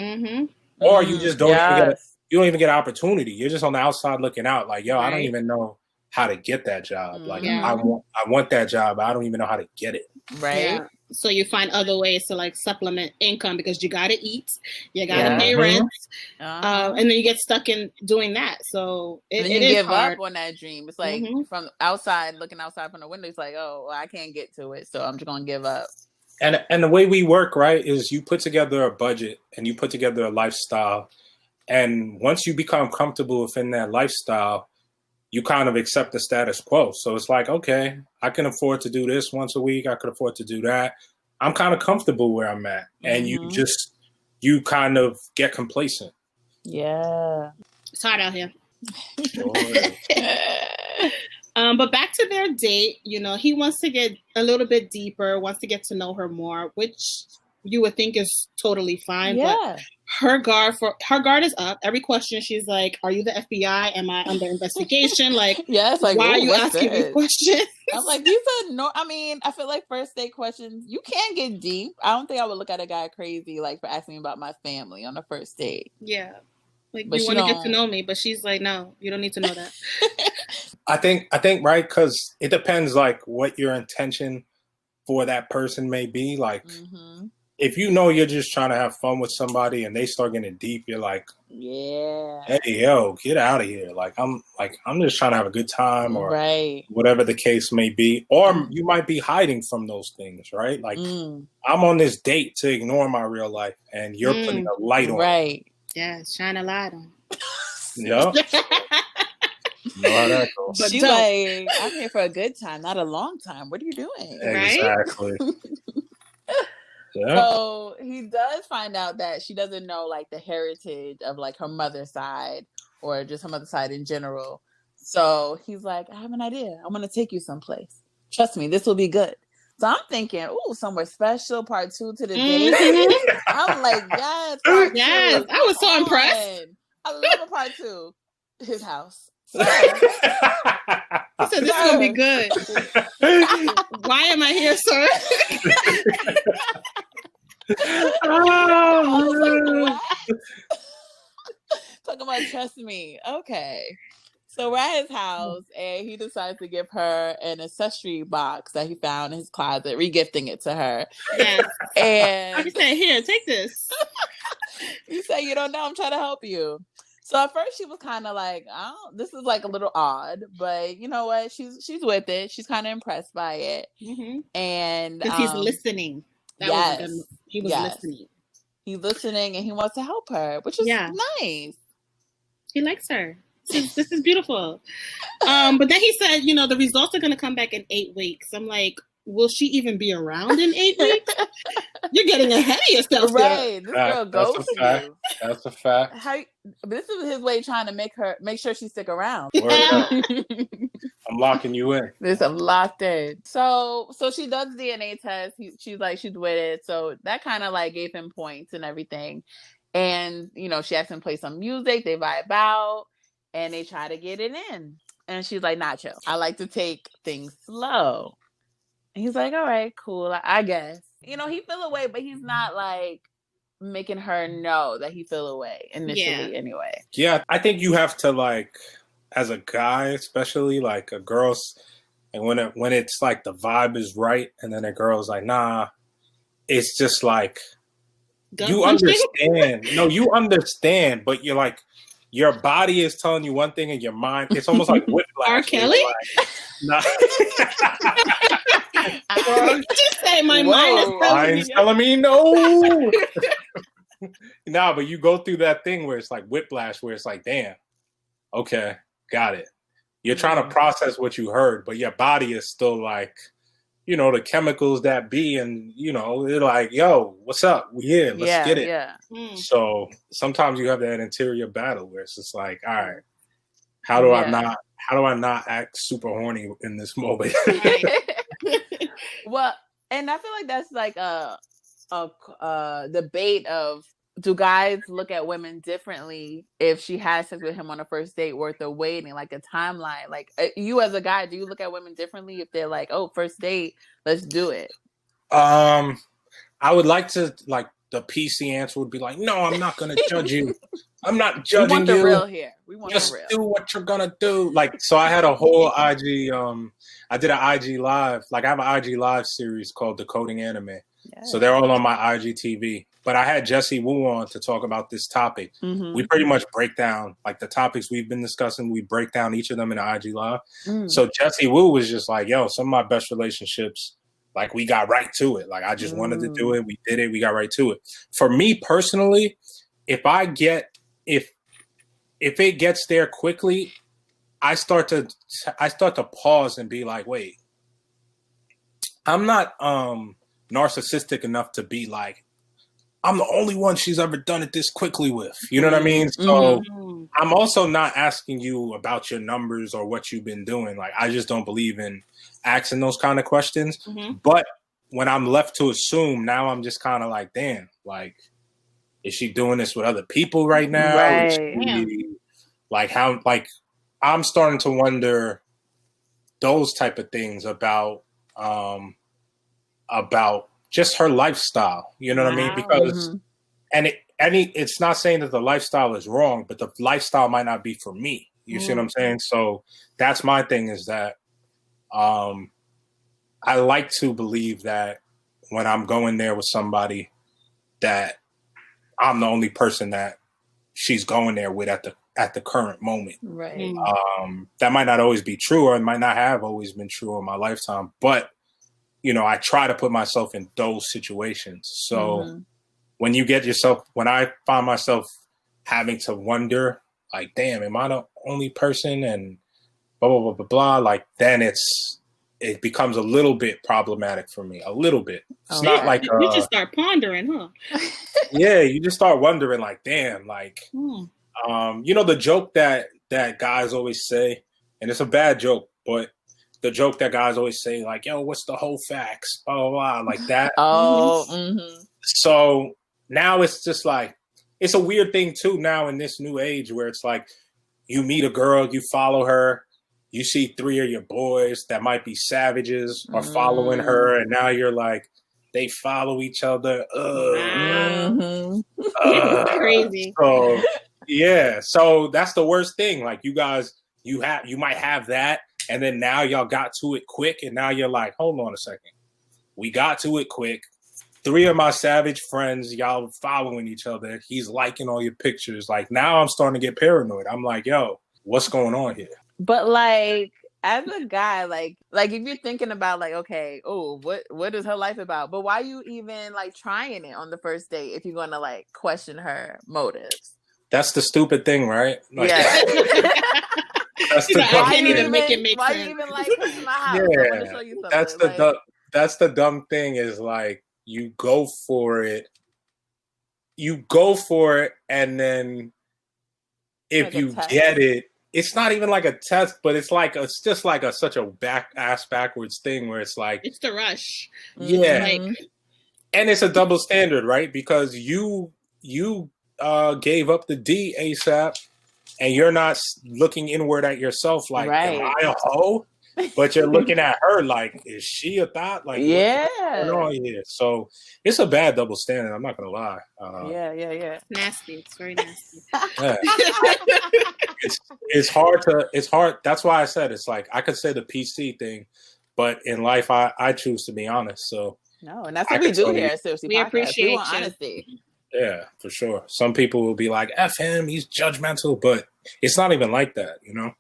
C: Or you just don't even get opportunity. You're just on the outside looking out like, yo, I don't even know how to get that job. Like I want that job. I don't even know how to get it.
A: Right.
B: Yeah. So you find other ways to like supplement income because you got to eat, you got to pay rent, and then you get stuck in doing that. So it is
A: give
B: hard.
A: up on that dream. It's like from outside, looking outside from the window, it's like, oh, well, I can't get to it, so I'm just gonna give up.
C: And the way we work, right, is you put together a budget and you put together a lifestyle, and once you become comfortable within that lifestyle, you kind of accept the status quo. So it's like, okay, I can afford to do this once a week. I could afford to do that. I'm kind of comfortable where I'm at. And you kind of get complacent.
A: Yeah.
B: It's hard out here.
C: Sure.
B: But back to their date, you know, he wants to get a little bit deeper, wants to get to know her more, which you would think is totally fine.
A: Yeah.
B: But her guard is up. Every question, she's like, "Are you the FBI? Am I under investigation? Like,
A: it's like,
B: why are you asking me questions?"
A: I'm like, these are no. I mean, I feel like first date questions, you can get deep. I don't think I would look at a guy crazy like for asking me about my family on the first date.
B: Yeah, like
A: But
B: you want to get to know me, but she's like, "No, you don't need to know that."
C: I think right, because it depends like what your intention for that person may be. Like, if you know you're just trying to have fun with somebody and they start getting deep, you're like,
A: yeah,
C: hey, yo, get out of here. I'm just trying to have a good time or whatever the case may be. Or you might be hiding from those things, right? Like I'm on this date to ignore my real life and you're putting a light on.
A: Right.
B: Yeah, shine a light on.
C: Yeah. Know how that goes.
A: But she's like, I'm here for a good time, not a long time. What are you doing?
C: Exactly. Yeah.
A: So he does find out that she doesn't know like the heritage of like her mother's side or just her mother's side in general. So he's like, I have an idea. I'm going to take you someplace. Trust me, this will be good. So I'm thinking, ooh, somewhere special, part 2 to the date. I'm like, yes, part 2.
B: I was so impressed.
A: I love a part 2. His house. So,
B: he said, this is going to be good. Why am I here, sir?
A: Talking about trust me. Okay. So we're at his house and he decides to give her an accessory box that he found in his closet, regifting it to her.
B: Yes.
A: And
B: I'm saying, here, take this.
A: You say you don't know, I'm trying to help you. So at first she was kind of like, oh, this is like a little odd, but you know what? She's with it. She's kind of impressed by it. And
B: because he's listening. He was listening.
A: He's listening and he wants to help her, which is nice.
B: He likes her. This is beautiful. But then he said, you know, the results are going to come back in 8 weeks. I'm like, will she even be around in 8 weeks? You're getting ahead of yourself.
A: Right. This girl goes to you.
C: That's a fact.
A: This is his way trying to make sure she stick around.
C: I'm locking you in.
A: I'm locked in. So she does DNA test. She's with it. So that kind of like gave him points and everything. And, you know, she asked him to play some music. They vibe out and they try to get it in. And she's like, nah, chill. I like to take things slow. And he's like, all right, cool. I guess. You know, he feel away, but he's not like making her know that he feel away initially anyway.
C: Yeah, I think you have to like, as a guy, especially like a girl's, and when it's like the vibe is right, and then a girl's like, nah, it's just like, you understand. No, you understand, but you're like, your body is telling you one thing and your mind, it's almost like whiplash.
B: R. Kelly?
C: Like, nah.
B: Just say my mind is
C: telling me no. Nah, but you go through that thing where it's like whiplash, where it's like, damn, okay, got it. You're trying to process what you heard, but your body is still like, you know, the chemicals that be, and you know, they're like, yo, what's up? We here, let's get it.
A: Yeah.
C: So sometimes you have that interior battle where it's just like, all right, how do I not act super horny in this moment?
A: Well, and I feel like that's like a debate of, do guys look at women differently if she has sex with him on a first date worth of waiting, like a timeline? Like you as a guy, do you look at women differently if they're like, oh, first date, let's do it?
C: I would like to, like, the PC answer would be like, no, I'm not going to judge you. I'm not judging you.
A: We want the real here. We want
C: just
A: the real.
C: do what you're gonna do. Like, so I had a whole IG. I did an IG live. Like, I have an IG live series called Decoding Anime.
A: Yes.
C: So they're all on my IGTV. But I had Jesse Wu on to talk about this topic.
A: Mm-hmm.
C: We pretty much break down like the topics we've been discussing. We break down each of them in the IG live. So Jesse Wu was just like, yo, some of my best relationships, like, we got right to it. Like, I just wanted to do it. We did it. We got right to it. For me personally, if it gets there quickly, I start to pause and be like, wait, I'm not narcissistic enough to be like, I'm the only one she's ever done it this quickly with. You know what I mean? So I'm also not asking you about your numbers or what you've been doing. Like, I just don't believe in asking those kind of questions. But when I'm left to assume, now I'm just kind of like, damn, like, is she doing this with other people right now?
A: Right.
C: Like, how, like, I'm starting to wonder those type of things about just her lifestyle. You know what I mean? Because, it's not saying that the lifestyle is wrong, but the lifestyle might not be for me. You see what I'm saying? So that's my thing, is that I like to believe that when I'm going there with somebody, that I'm the only person that she's going there with at the current moment.
A: Right.
C: That might not always be true, or it might not have always been true in my lifetime, but you know, I try to put myself in those situations. So when I find myself having to wonder, like, damn, am I the only person, and blah, blah, blah, blah, blah, like, then it becomes a little bit problematic for me. A little bit. It's not like
B: you just start pondering, huh?
C: Yeah, you just start wondering, like, damn, like, you know, the joke that guys always say, and it's a bad joke, but the joke that guys always say, like, yo, what's the whole facts? Blah, blah, blah, like that. So now it's just like, it's a weird thing too now in this new age where it's like, you meet a girl, you follow her, you see 3 of your boys that might be savages are following her, and now you're like, they follow each other.
B: Crazy.
C: So yeah, so that's the worst thing. Like, you guys, you might have that, and then now y'all got to it quick, and now you're like, hold on a second, we got to it quick. 3 of my savage friends, y'all following each other. He's liking all your pictures. Like, now I'm starting to get paranoid. I'm like, yo, what's going on here?
A: But like, as a guy, like if you're thinking about, like, okay, oh, what is her life about? But why are you even like trying it on the first date if you're going to like question her motives?
C: That's the stupid thing, right? Like,
A: yeah.
C: That's the
B: I can't even make it make
A: why
B: sense.
A: You even like come to my house? I want to show you something.
C: That's the dumb thing, is like, you go for it, and then if
A: like
C: you get it, it's not even like a test, but it's just like such a backwards thing where it's like,
B: it's the rush.
C: Yeah.
B: Like,
C: and it's a double standard, right? Because you gave up the D ASAP, and you're not looking inward at yourself like, am I a hoe? But you're looking at her like, is she a thought? Like, what's going on here? So it's a bad double standard. I'm not gonna lie.
A: Yeah.
B: Nasty. It's very nasty.
C: Yeah. It's hard. That's why I said, it's like, I could say the PC thing, but in life, I choose to be honest. So
A: no, and that's what we do here at Seriously
B: We
A: Podcast.
B: appreciate
A: We want
B: you.
A: honesty.
C: Yeah, for sure. Some people will be like, F him, he's judgmental, but it's not even like that, you know?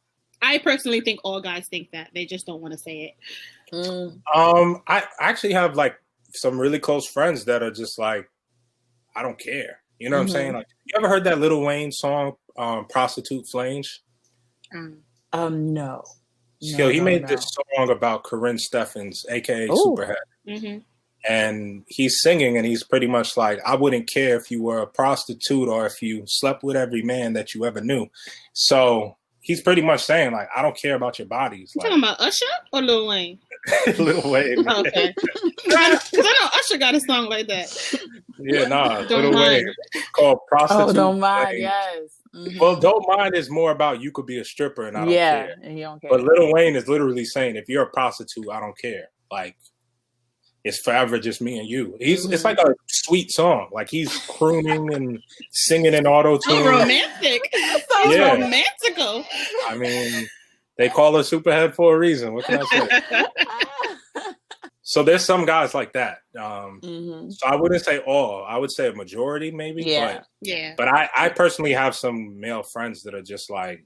B: I personally think all guys think that. They just don't want to say it.
C: I actually have like some really close friends that are just like, I don't care. You know what I'm saying? Like, you ever heard that Lil Wayne song, Prostitute Flange?
A: No.
C: So he made this song about Corinne Steffens, aka Superhead.
B: Mm-hmm.
C: And he's singing, and he's pretty much like, I wouldn't care if you were a prostitute or if you slept with every man that you ever knew. So he's pretty much saying, like, I don't care about your bodies.
B: You
C: like,
B: talking about Usher or Lil Wayne?
C: Lil Wayne.
B: Okay. Because I know Usher got a song like that.
C: Yeah, nah.
B: Don't
C: Lil
B: mind.
C: Wayne. Called Prostitute.
A: Oh, don't mind,
C: Wayne.
A: yes. Mm-hmm.
C: Well, Don't Mind is more about you could be a stripper and I don't care.
A: And he don't care.
C: But Lil Wayne is literally saying, if you're a prostitute, I don't care. Like, it's forever just me and you. It's like a sweet song. Like he's crooning and singing in auto-tune.
B: Oh, romantic. He's romantical.
C: I mean, they call her Superhead for a reason. What can I say? So there's some guys like that. So I wouldn't say all. I would say a majority maybe.
A: Yeah.
C: But I personally have some male friends that are just like,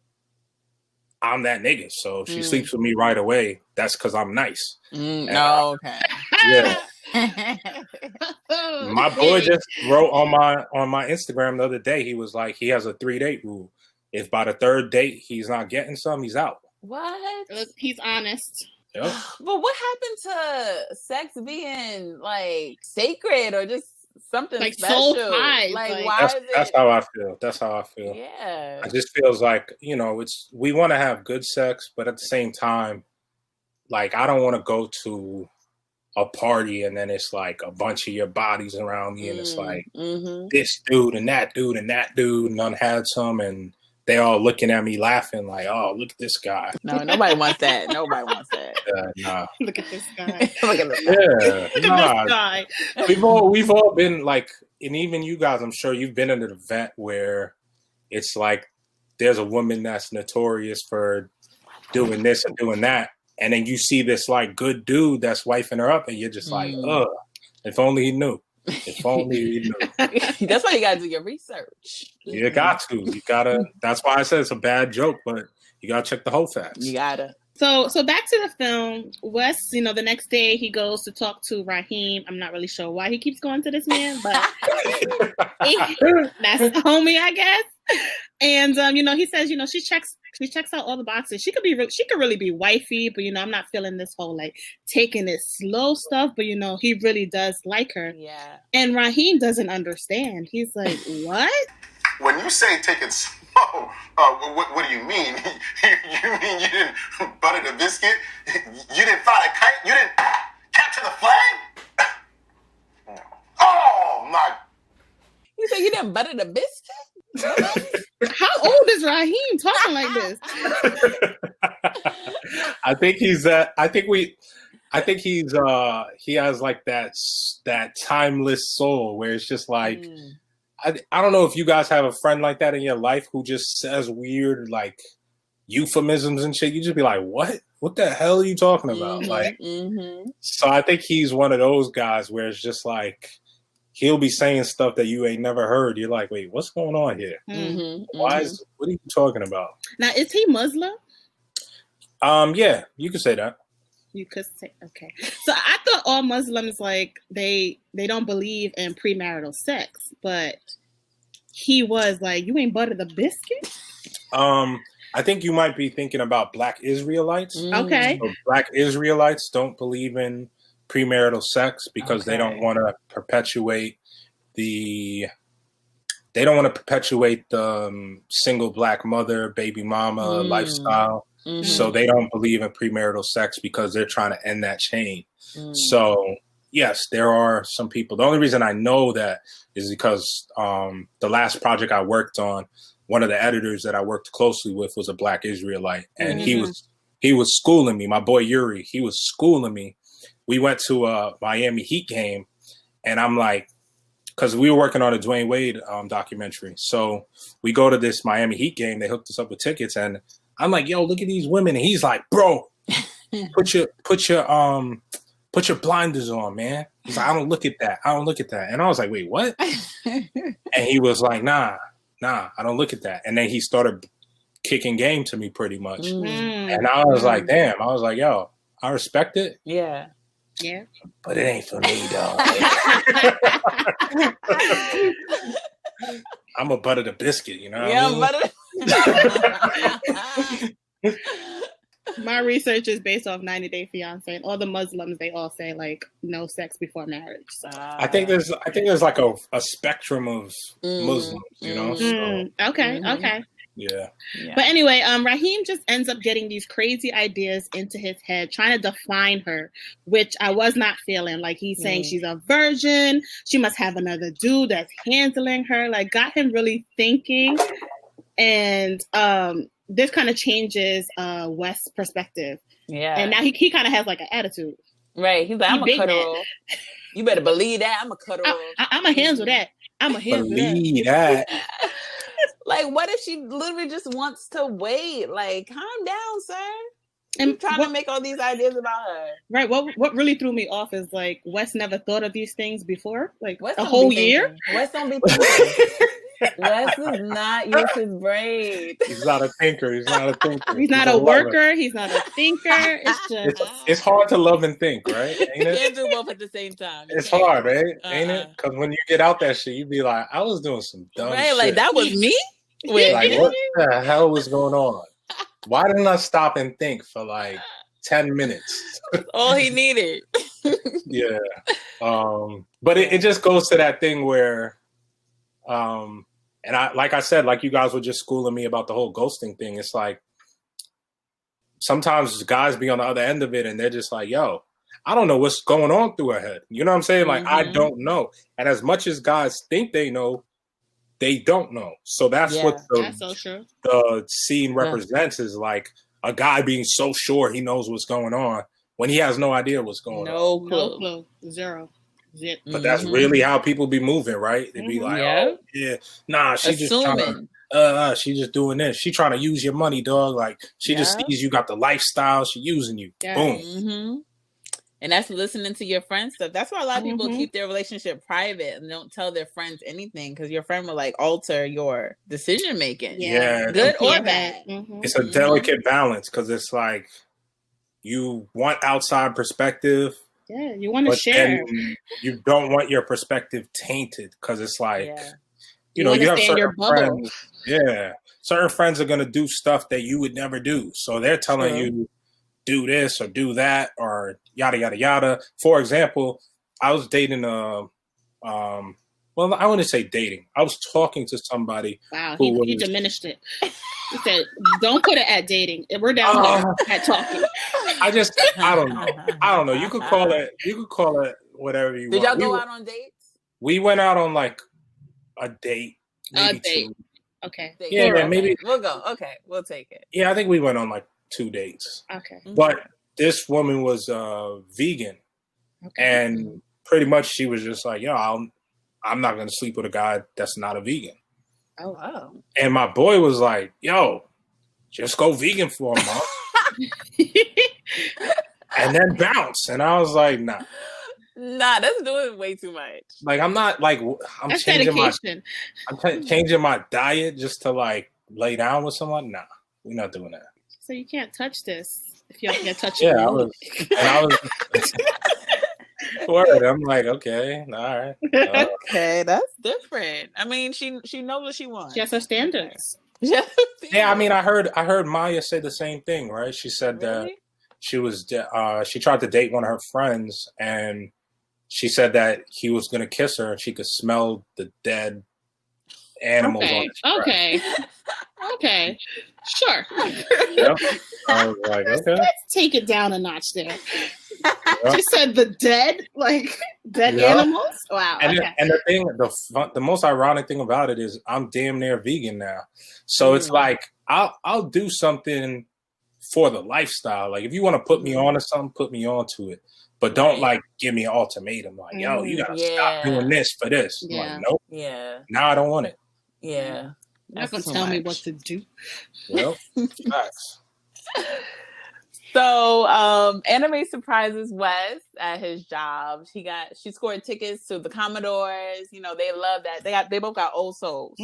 C: I'm that nigga. So if she sleeps with me right away, that's because I'm nice.
A: Okay.
C: Yeah. My boy just wrote on my Instagram the other day. He was like, he has a 3-date rule. If by the 3rd date he's not getting some, he's out.
A: What?
B: He's honest.
C: Yep.
A: But what happened to sex being like sacred or just something
B: like
A: special?
B: Soul ties,
A: like why is it?
C: That's how I feel. That's how I feel.
A: Yeah.
C: It just feels like, we want to have good sex, but at the same time, like I don't want to go to a party and then it's like a bunch of your bodies around me and it's like this dude and that dude and that dude and none had some and they all looking at me laughing like, oh, look at this guy.
A: No, nobody wants that. Nobody wants that.
C: Nah.
B: Look at this guy.
A: Look at this guy.
C: Yeah,
B: Look at this guy.
C: We've all been like, and even you guys, I'm sure you've been in an event where it's like there's a woman that's notorious for doing this and doing that. And then you see this like good dude that's wifing her up and you're just like, ugh, if only he knew. If only he knew.
A: That's why you gotta do your research.
C: You got to. You gotta. That's why I said it's a bad joke, but you gotta check the whole facts.
A: You gotta.
B: So back to the film. Wes, the next day he goes to talk to Raheem. I'm not really sure why he keeps going to this man, but that's the homie, I guess. And he says, she checks out all the boxes. She could really be wifey, but I'm not feeling this whole like taking it slow stuff. But he really does like her.
A: Yeah. And
B: Raheem doesn't understand. He's like, what?
F: When you say take it slow, what do you mean? You mean you didn't butter the biscuit? You didn't fly the kite? You didn't capture the flag? No. Oh my!
A: You say you didn't butter the biscuit?
B: How old is Raheem talking like this?
C: I think he has like that timeless soul where it's just like, I don't know if you guys have a friend like that in your life who just says weird like euphemisms and shit. You just be like, what the hell are you talking about? So I think he's one of those guys where it's just like, he'll be saying stuff that you ain't never heard. You're like, wait, what's going on here? What are you talking about?
B: Now, is he Muslim?
C: Yeah, you could say that.
B: You could say, okay. So I thought all Muslims, like, they don't believe in premarital sex, but he was like, you ain't buttered the biscuit?
C: I think you might be thinking about Black Israelites.
B: Okay.
C: So Black Israelites don't believe in premarital sex because they don't want to perpetuate the single Black mother, baby mama lifestyle. So they don't believe in premarital sex because they're trying to end that chain. So yes, there are some people. The only reason I know that is because the last project I worked on, one of the editors that I worked closely with was a Black Israelite, and he was schooling me. My boy Yuri, he was schooling me. We went to a Miami Heat game, and I'm like, because we were working on a Dwayne Wade documentary. So we go to this Miami Heat game. They hooked us up with tickets, and I'm like, yo, look at these women. And he's like, bro, put your blinders on, man. He's like, I don't look at that. And I was like, wait, what? And he was like, nah, I don't look at that. And then he started kicking game to me pretty much. And I was like, damn. I was like, yo, I respect it.
A: Yeah.
B: Yeah.
C: But it ain't for me, dog. I'm a butter the biscuit, you know what I mean?
A: Butter.
B: My research is based off 90 Day Fiance, and all the Muslims, they all say like no sex before marriage. So.
C: I think there's like a spectrum of Muslims, you know. So,
B: Okay.
C: yeah.
B: But anyway, Raheem just ends up getting these crazy ideas into his head, trying to define her, which I was not feeling. Like he's saying she's a virgin, she must have another dude that's handling her. Like got him really thinking, and this kind of changes West's perspective.
A: Yeah.
B: And now he kind of has like an attitude.
A: Right. He's like, I'm a cuddle. You better believe that. I'm a cuddle.
B: I'm a handle that. I'm a handle
C: believe that.
A: Like, what if she literally just wants to wait? Like, calm down, sir.
B: And
A: I'm trying to make all these ideas about her.
B: Right. What really threw me off is like Wes never thought of these things before. Like
A: Wes
B: a whole year.
A: Wes don't be thinking. Wes is not use his brain.
C: He's not a thinker. He's not a thinker.
B: He's not a worker. He's not a thinker. It's just
C: it's hard to love and think, right? Ain't
A: You
C: it?
A: can't do both at the same time.
C: It's hard, right? Ain't it? Because when you get out that shit, you be like, I was doing some dumb
A: Right,
C: shit.
A: like that was me? Wait,
C: Like, what the hell was going on? Why didn't I stop and think for like 10 minutes?
A: all he needed.
C: Yeah. But it just goes to that thing where and I said, like you guys were just schooling me about the whole ghosting thing. It's like sometimes guys be on the other end of it and they're just like, yo, I don't know what's going on through her head. You know what I'm saying? Like, I don't know. And as much as guys think they know, they don't know. So that's what
B: that's so true.
C: The scene represents is like a guy being so sure he knows what's going on when he has no idea what's going on.
A: No clue.
B: No clue. Zero.
C: But that's really how people be moving, right? They be like, oh, yeah, nah, she's just trying to, she's just doing this. She trying to use your money, dog. Like, she just sees you got the lifestyle. She using you.
B: Yeah.
C: Boom.
A: And that's listening to your friends stuff. That's why a lot of people keep their relationship private and don't tell their friends anything because your friend will like alter your decision making.
C: Yeah.
A: Good or bad.
C: It's a delicate balance because it's like you want outside perspective.
B: Yeah, you want to share.
C: You don't want your perspective tainted because it's like, you
B: want
C: you
B: to
C: have
B: stay in your
C: certain
B: bubble.
C: friends. Yeah. Certain friends are going to do stuff that you would never do. So they're telling you, do this or do that or yada, yada, yada. For example, I was dating well, I wouldn't say dating. I was talking to somebody.
B: Wow, he diminished it. He said, don't put it at dating. We're down here at talking.
C: I don't know. You could call it whatever you want.
A: Did y'all go out on dates?
C: We went out on like a date. Maybe two.
B: Okay.
C: Yeah, maybe.
A: We'll go. Okay, we'll take it.
C: Yeah, I think we went on like 2 dates.
B: Okay.
C: But this woman was vegan. Okay. And pretty much she was just like, yo, I'm not going to sleep with a guy that's not a vegan.
B: Oh, wow.
C: And my boy was like, yo, just go vegan for a month. And then bounce. And I was like, nah.
A: Nah, that's doing way too much.
C: Like, I'm not like,
B: that's changing
C: changing my diet just to like lay down with someone. Nah, we're not doing that.
B: So you can't touch this if you can't touch it.
C: Yeah, I was word. I'm like, okay, all right.
A: Okay, that's different. I mean, she knows what she wants.
B: She has her standards.
C: Yeah, I mean, I heard Maya say the same thing, right? She said that she tried to date one of her friends, and she said that he was going to kiss her, and she could smell the dead animals on his breath.
B: Okay. Sure.
C: Yep. I was like, okay.
B: Let's take it down a notch there. She said the dead animals? Wow.
C: And the thing, the most ironic thing about it is I'm damn near vegan now. So it's like, I'll do something for the lifestyle. Like, if you want to put me on to something, put me on to it. But don't like give me an ultimatum. Like, yo, you gotta stop doing this for this. I'm like, nope.
A: Yeah.
C: Now I don't want it.
A: Yeah.
B: You're not gonna tell me what to do.
C: Well, facts.
A: So, Anna Mae surprises Wes at his job. She scored tickets to the Commodores. You know, they love that. They both got old souls.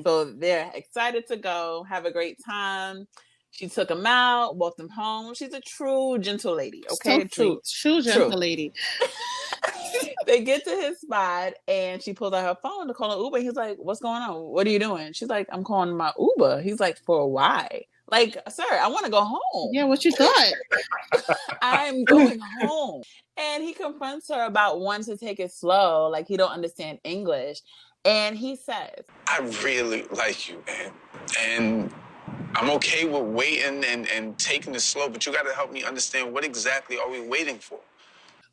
A: So they're excited to go, have a great time. She took him out, walked him home. She's a true gentle lady. Okay,
B: true gentle lady.
A: They get to his spot and she pulls out her phone to call an Uber. He's like, what's going on? What are you doing? She's like, I'm calling my Uber. He's like, for why? Like, sir, I want to go home.
B: Yeah, what you thought?
A: I'm going home. And he confronts her about wanting to take it slow, like he don't understand English. And he says,
G: I really like you, man. And I'm okay with waiting and taking it slow, but you got to help me understand what exactly are we waiting for?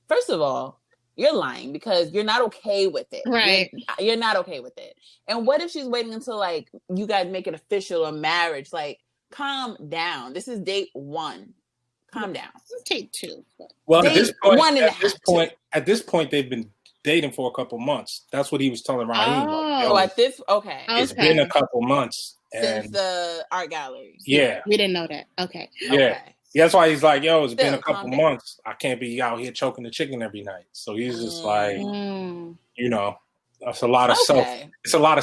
A: first of all, you're lying because you're not okay with it.
B: Right.
A: You're not okay with it. And what if she's waiting until like you guys make it official or marriage? Like, calm down. This is date 1. Calm down.
B: Take 2.
C: Well,
A: Date one and a half,
C: at this point, they've been dating for a couple months. That's what he was telling Raheem.
A: Oh, at this, okay.
C: It's been a couple months.
A: Since the art gallery.
C: Yeah.
B: We didn't know that. Okay.
C: Yeah.
A: Okay.
C: Yeah, that's why he's like, yo, it's been
A: Still,
C: a couple months. I can't be out here choking the chicken every night. So he's just like, you know, it's a lot of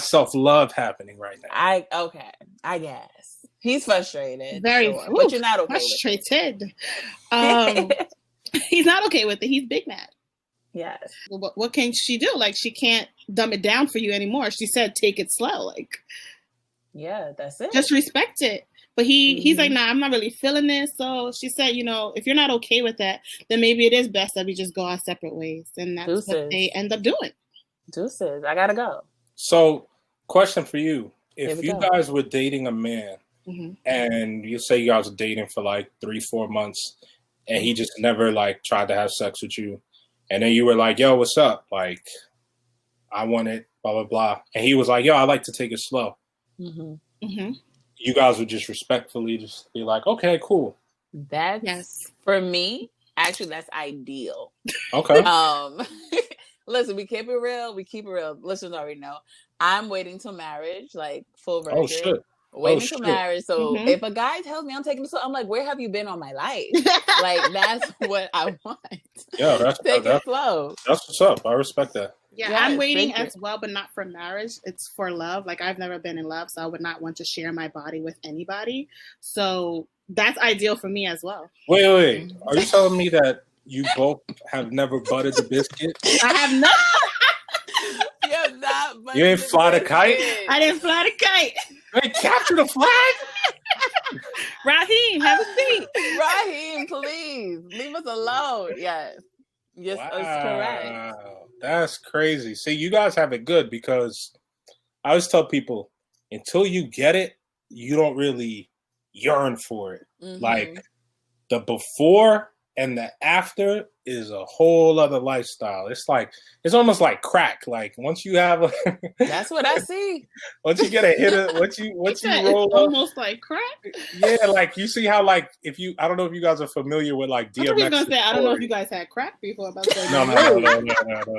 C: self-love happening right now.
A: I guess. He's frustrated.
B: Very,
A: sure, but you're not okay
B: frustrated.
A: with it.
B: He's not okay with it. He's big mad.
A: Yes.
B: Well, what can she do? Like, she can't dumb it down for you anymore. She said, take it slow. Like,
A: yeah, that's it.
B: just respect it. But he's like, nah, I'm not really feeling this. So she said, you know, if you're not okay with that, then maybe it is best that we just go our separate ways. And that's what they end up doing.
A: Deuces. I gotta go.
C: So, question for you. If you guys were dating a man and you say you guys were dating for like 3-4 months and he just never like tried to have sex with you, and then you were like, yo, what's up? Like, I want it, blah, blah, blah. And he was like, yo, I like to take it slow. You guys would just respectfully just be like, okay, cool.
A: That's for me. Actually, that's ideal.
C: Okay.
A: Listen, we keep it real. Listeners already know. I'm waiting till marriage, like full virgin.
C: Oh shit.
A: Waiting till marriage. So if a guy tells me I'm taking this, I'm like, where have you been all my life? Like, that's what I want.
C: Yeah, that's
A: it slow.
C: That's what's up. I respect that.
B: Yeah, I'm waiting as well, but not for marriage. It's for love. Like, I've never been in love, so I would not want to share my body with anybody. So that's ideal for me as well.
C: Wait. Are you telling me that you both have never buttered the biscuit?
B: I have not.
A: You have not buttered
C: You ain't fly the kite?
B: I didn't fly the kite.
C: You ain't capture the flag?
B: Raheem, have a seat.
A: Raheem, please leave us alone. Yes,
C: Wow.
A: That's correct.
C: That's crazy. See, you guys have it good because I always tell people until you get it, you don't really yearn for it. Like the before and the after is a whole other lifestyle. It's almost like crack. Like once you have
A: that's what I see.
C: Once you get a hit of once you roll up,
B: almost like crack.
C: Yeah, like you see how like I don't know if you guys are familiar with like DMX.
B: I don't know if you guys had crack before.
C: No,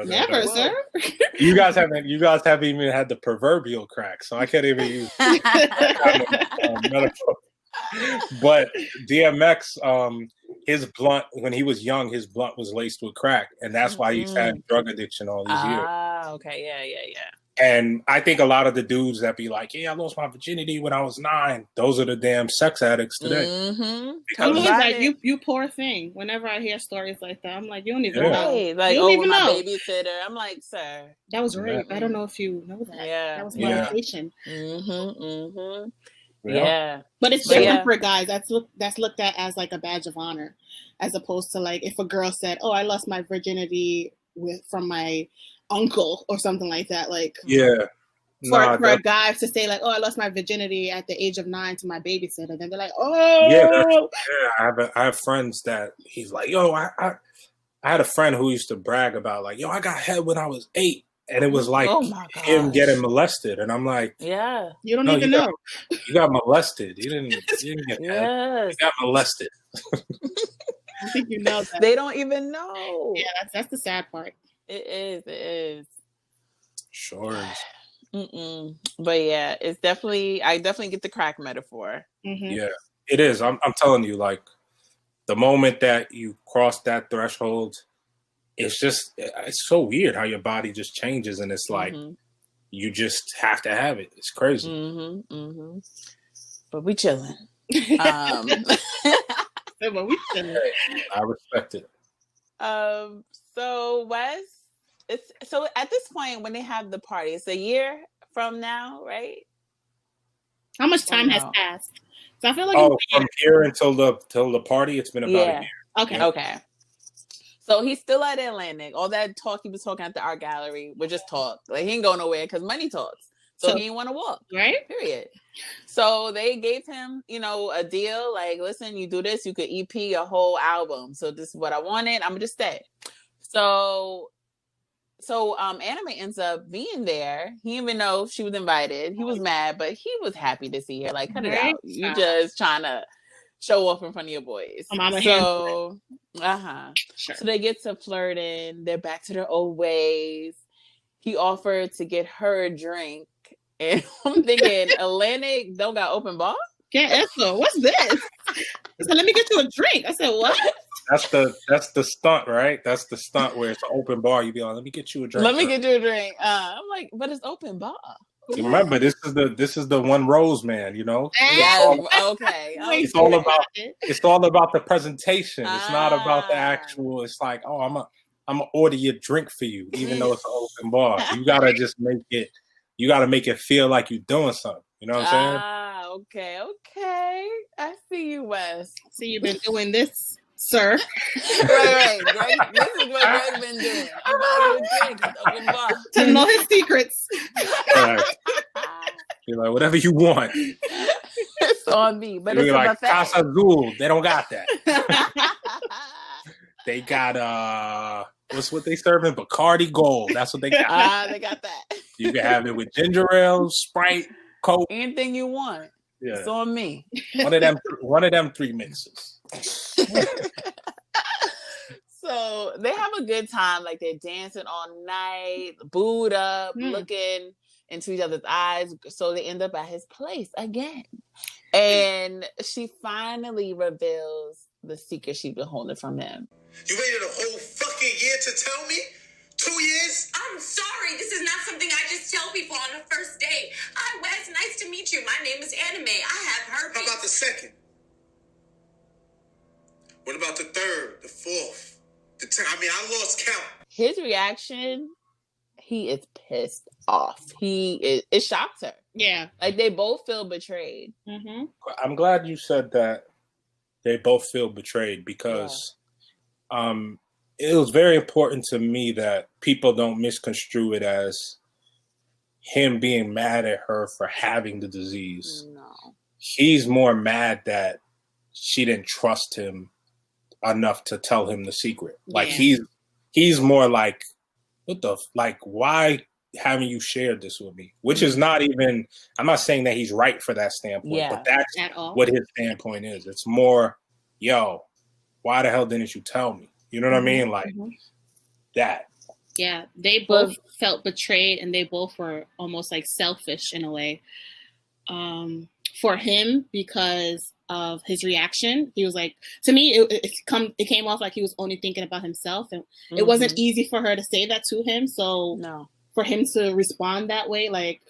B: never, sir.
C: You guys haven't even had the proverbial crack, so I can't even use metaphor. But DMX, his blunt, when he was young, his blunt was laced with crack, and that's why he's had drug addiction all these years.
A: Ah, okay, yeah.
C: And I think a lot of the dudes that be like, yeah, I lost my virginity when I was 9, those are the damn sex addicts today.
B: I'm always like, you poor thing. Whenever I hear stories like that, I'm like, you don't even know.
A: Like,
B: you don't even know.
A: My babysitter. I'm like, sir.
B: That was rape. I don't know if you know that.
A: Yeah.
B: That was molestation.
A: Yeah.
B: But it's different for guys. That's looked at as like a badge of honor, as opposed to like if a girl said, "Oh, I lost my virginity from my uncle" or something like that. Like for a guy to say like, "Oh, I lost my virginity at the age of 9 to my babysitter," then they're like, "Oh."
C: I have friends that he's like, "Yo, I had a friend who used to brag about like, yo, I got head when I was 8." And it was like him getting molested, and I'm like,
A: "Yeah,
B: you don't even know.
C: You got molested. You didn't get that. You got molested."
B: I think you know that.
A: They don't even know.
B: Yeah, that's the sad part.
A: It is.
C: Sure is.
A: But yeah, it's definitely. I definitely get the crack metaphor.
C: Yeah, it is. I'm telling you, like the moment that you cross that threshold. It's so weird how your body just changes, and it's like you just have to have it. It's crazy.
A: But we chilling.
B: But we chilling.
C: I respect it.
A: So Wes, so at this point when they have the party, it's a year from now, right?
B: How much time has passed? So I feel like
C: from here until the party, it's been about a year.
B: Okay.
C: Yeah.
A: Okay. So he's still at Atlantic. All that talk he was talking at the art gallery was just talk. Like he ain't going nowhere because money talks. So he didn't want to walk.
B: Right.
A: Period. So they gave him, a deal. Like, listen, you do this, you could EP a whole album. So this is what I wanted. I'm gonna just stay. So Anime ends up being there. He didn't even know she was invited. He was mad, but he was happy to see her. Like, cut it out. You just trying to show off in front of your boys.
B: Sure.
A: So they get to flirting. They're back to their old ways. He offered to get her a drink. And I'm thinking, Atlantic don't got open bar?
B: Yeah, so what's this? He said, let me get you a drink. I said, what?
C: That's the stunt, right? That's the stunt where it's an open bar. You be like, let me get you a drink.
A: Let me get you a drink. I'm like, but it's open bar.
C: Remember, this is the one rose man,
A: Yeah, okay.
C: It's all about the presentation. It's not about the actual. It's like, oh, I'm gonna order your drink for you, even though it's an open bar. You gotta just make it. You gotta make it feel like you're doing something. You know what I'm saying?
A: Okay. I see you, Wes.
B: See, you've been doing this, sir.
A: right. Greg, this is what Greg's been doing. I'm buying you a drink. It's open bar.
B: To know his secrets.
C: Right. You're like, whatever you want.
A: It's on me, but
C: you're
A: it's
C: like
A: a
C: Casa Azul. They don't got that. They got what's what they serving? Bacardi Gold. That's what they got.
A: They got that.
C: You can have it with ginger ale, Sprite, Coke,
A: anything you want. Yeah. It's on me.
C: One of them three mixes.
A: So they have a good time. Like they're dancing all night, booed up, looking into each other's eyes. So they end up at his place again. And she finally reveals the secret she's been holding from him.
F: You waited a whole fucking year to tell me? 2 years?
H: I'm sorry. This is not something I just tell people on the first date. Hi, Wes. Nice to meet you. My name is Anime. I have herpes.
F: How about the second? What about the third? The fourth? The 10th? I mean, I lost count.
A: His reaction, he is pissed off. It shocks her.
B: Yeah.
A: Like they both feel betrayed.
B: Mm-hmm.
C: I'm glad you said that they both feel betrayed because it was very important to me that people don't misconstrue it as him being mad at her for having the disease.
A: No.
C: He's more mad that she didn't trust him enough to tell him the secret. Like he's more like, why haven't you shared this with me? Which is not even, I'm not saying that he's right for that standpoint, but that's what his standpoint is. It's more, yo, why the hell didn't you tell me? You know what I mean? Like that.
B: Yeah, they both felt betrayed and they both were almost like selfish in a way. For him, because of his reaction, he was like, to me, it came off like he was only thinking about himself, and it wasn't easy for her to say that to him. So for him to respond that way, like,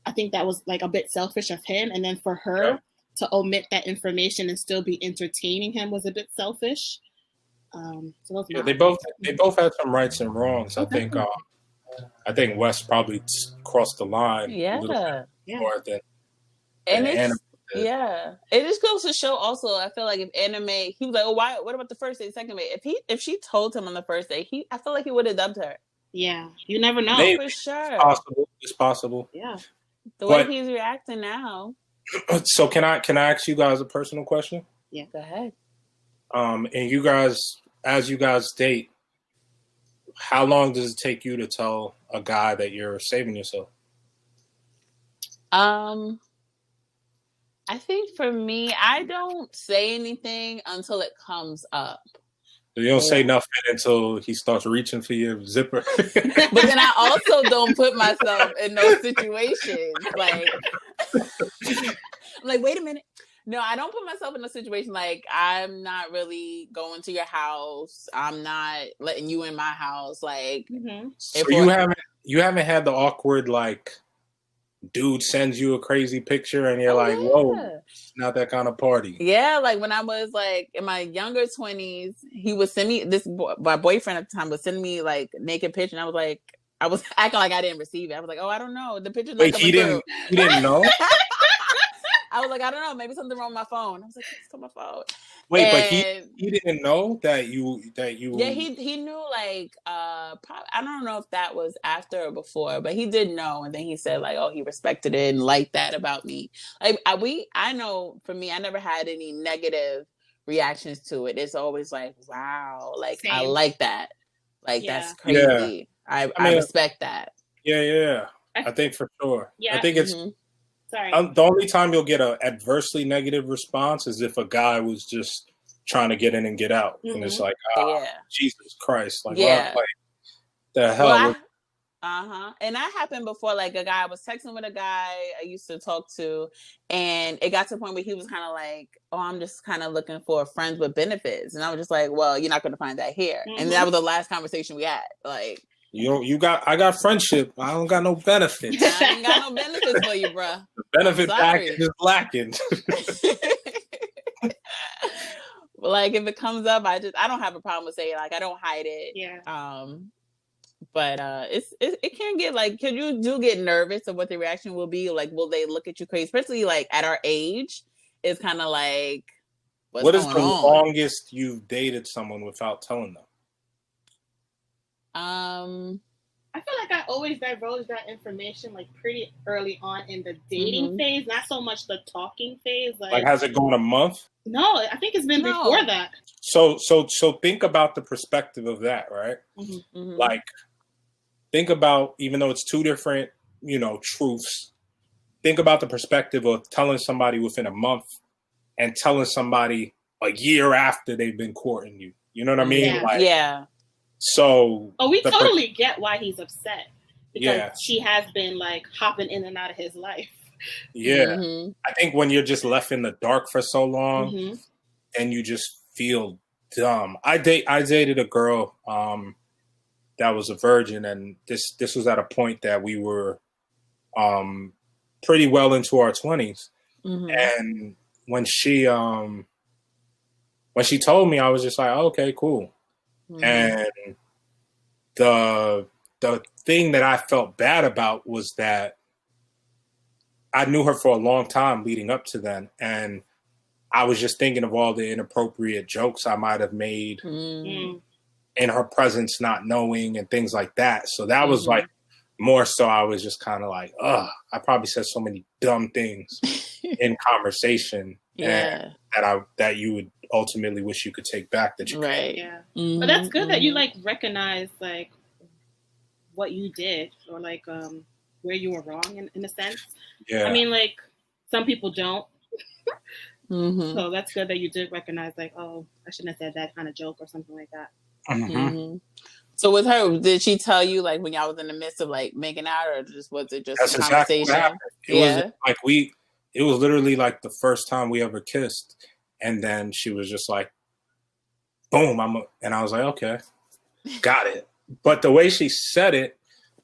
B: I think that was like a bit selfish of him. And then for her to omit that information and still be entertaining him was a bit selfish. So
C: they both had some rights and wrongs. I think Wes probably crossed the line a little bit more than
A: Anime. It just goes to show also, I feel like if Anime, he was like, oh, why, what about the first date, second date? If she told him on the first date, I feel like he would have dubbed her.
B: Yeah, you never know.
A: Maybe. For sure.
C: It's possible.
A: Yeah. The way he's reacting now.
C: So can I ask you guys a personal question?
A: Yeah, go ahead.
C: And you guys, as you guys date, how long does it take you to tell a guy that you're saving yourself?
A: I think for me, I don't say anything until it comes up.
C: You don't say nothing until he starts reaching for your zipper.
A: But then I also don't put myself in those situations. Like, I'm like, wait a minute. No, I don't put myself in a situation like I'm not really going to your house. I'm not letting you in my house. Like,
C: so you haven't had the awkward like dude sends you a crazy picture and you're like, whoa, it's not that kind of party.
A: Yeah, like when I was like in my younger 20s, he would send me my boyfriend at the time would send me like naked picture, and I was acting like I didn't receive it. I was like, oh, I don't know. The picture's not coming through.
C: He didn't know?
A: I was like, I don't know, maybe something wrong with my phone. I was like, it's on my phone.
C: Wait, but
A: And
C: he didn't know that you
A: yeah, he knew like probably, I don't know if that was after or before, but he did know, and then he said like, oh, he respected it and liked that about me. Like I know for me, I never had any negative reactions to it. It's always like, wow, like I
B: Same.
A: like that. Like
B: Yeah.
A: that's crazy. I
C: mean,
A: respect that.
C: Yeah. I think for sure.
B: Yeah.
C: I think it's
B: Sorry.
C: the only time you'll get a adversely negative response is if a guy was just trying to get in and get out, and it's like, Jesus Christ, like,
A: Yeah.
C: what, like the hell?
A: And that happened before. Like a guy, I was texting with a guy I used to talk to, and it got to the point where he was kind of like, oh, I'm just kind of looking for friends with benefits. And I was just like, well, you're not going to find that here. And that was the last conversation we had. Like,
C: I got friendship. I don't got no benefits.
A: I ain't got no benefits for you, bruh.
C: The benefit package is lacking.
A: Like if it comes up, I don't have a problem with saying, like, I don't hide it.
B: Yeah.
A: But it can get like, because you do get nervous of what the reaction will be. Like, will they look at you crazy? Especially like at our age, it's kind of like,
C: what is the longest you've dated someone without telling them?
B: I feel like I always divulge that information like pretty early on in the dating phase, not so much the talking phase.
C: Like has it gone a month?
B: No, I think it's been before that.
C: So think about the perspective of that, right? Like, think about, even though it's two different, truths, think about the perspective of telling somebody within a month and telling somebody a year after they've been courting you. You know what I mean?
B: Yeah.
C: Like, so.
B: Oh, we totally get why he's upset, because she has been like hopping in and out of his life.
C: Yeah. I think when you're just left in the dark for so long and you just feel dumb. I dated a girl that was a virgin, and this was at a point that we were pretty well into our 20s. And when she told me, I was just like, oh, okay, cool. And the thing that I felt bad about was that I knew her for a long time leading up to then, and I was just thinking of all the inappropriate jokes I might have made in her presence, not knowing, and things like that. So that was like more so I was just kind of like, ugh, I probably said so many dumb things in conversation and that you would ultimately wish you could take back that you
A: right.
B: Yeah. But that's good that you like recognize like what you did, or like where you were wrong in a sense.
C: Yeah.
B: I mean, like some people don't. So that's good that you did recognize, like, oh, I shouldn't have said that kind of joke or something like that.
A: So with her, did she tell you like when y'all was in the midst of like making out, or was it just
C: That's
A: a conversation?
C: Exactly it was like it was literally like the first time we ever kissed, and then she was just like, boom, and I was like, okay, got it. But the way she said it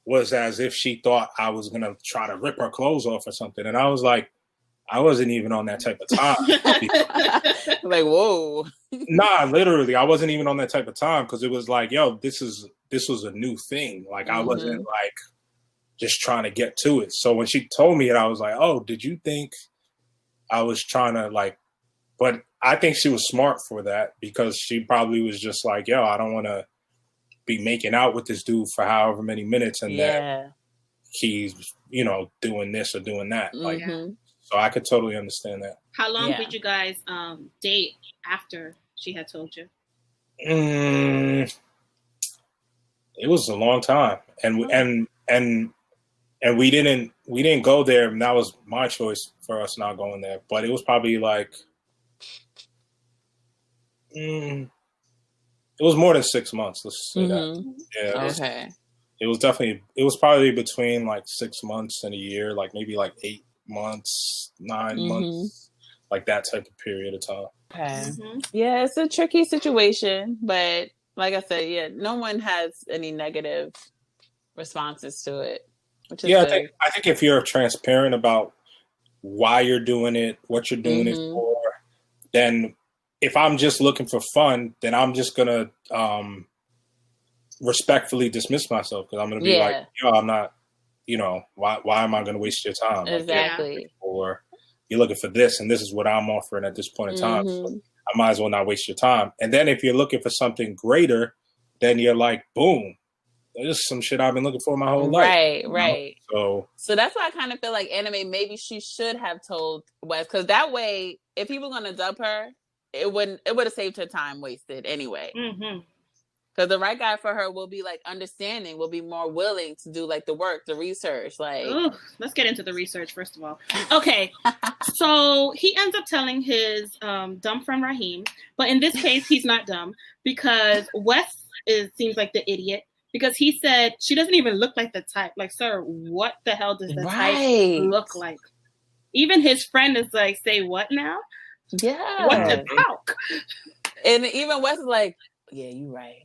C: was as if she thought I was gonna try to rip her clothes off or something, and I was like, I wasn't even on that type of time.
A: Like, whoa.
C: Nah, literally, I wasn't even on that type of time, because it was like, yo, this was a new thing. Like, I wasn't like just trying to get to it. So when she told me it, I was like, oh, did you think I was trying to like, but I think she was smart for that, because she probably was just like, yo, I don't want to be making out with this dude for however many minutes and that he's, doing this or doing that. Like, so I could totally understand that.
B: How long did you guys date after she had told you?
C: It was a long time, and we didn't go there, and that was my choice for us not going there. But it was probably like, it was more than 6 months. Let's say that. Yeah. It was probably between like 6 months and a year, like maybe like 8 months, 9 months, like that type of period of time.
A: Okay. Yeah, it's a tricky situation, but like I said, no one has any negative responses to it, which is good.
C: I think if you're transparent about why you're doing it, what you're doing it for, then if I'm just looking for fun, then I'm just gonna respectfully dismiss myself, because I'm gonna be like, yo, I'm not. Why am I going to waste your time?
A: Exactly.
C: Or you're looking for this, and this is what I'm offering at this point in time. So I might as well not waste your time. And then if you're looking for something greater, then you're like, boom, this is some shit I've been looking for my whole life.
A: Right.
C: So
A: that's why I kind of feel like Anime, maybe she should have told Wes, because that way, if he was going to dub her, it would have saved her time wasted anyway. Because the right guy for her will be like understanding, will be more willing to do like the work, the research. Like,
B: ooh, let's get into the research first of all. Okay, so he ends up telling his dumb friend Raheem, but in this case, he's not dumb because Wes seems like the idiot because he said she doesn't even look like the type. Like, sir, what the hell does the type look like? Even his friend is like, say what now?
A: Yeah.
B: What the fuck?
A: And even Wes is like, yeah, you're right.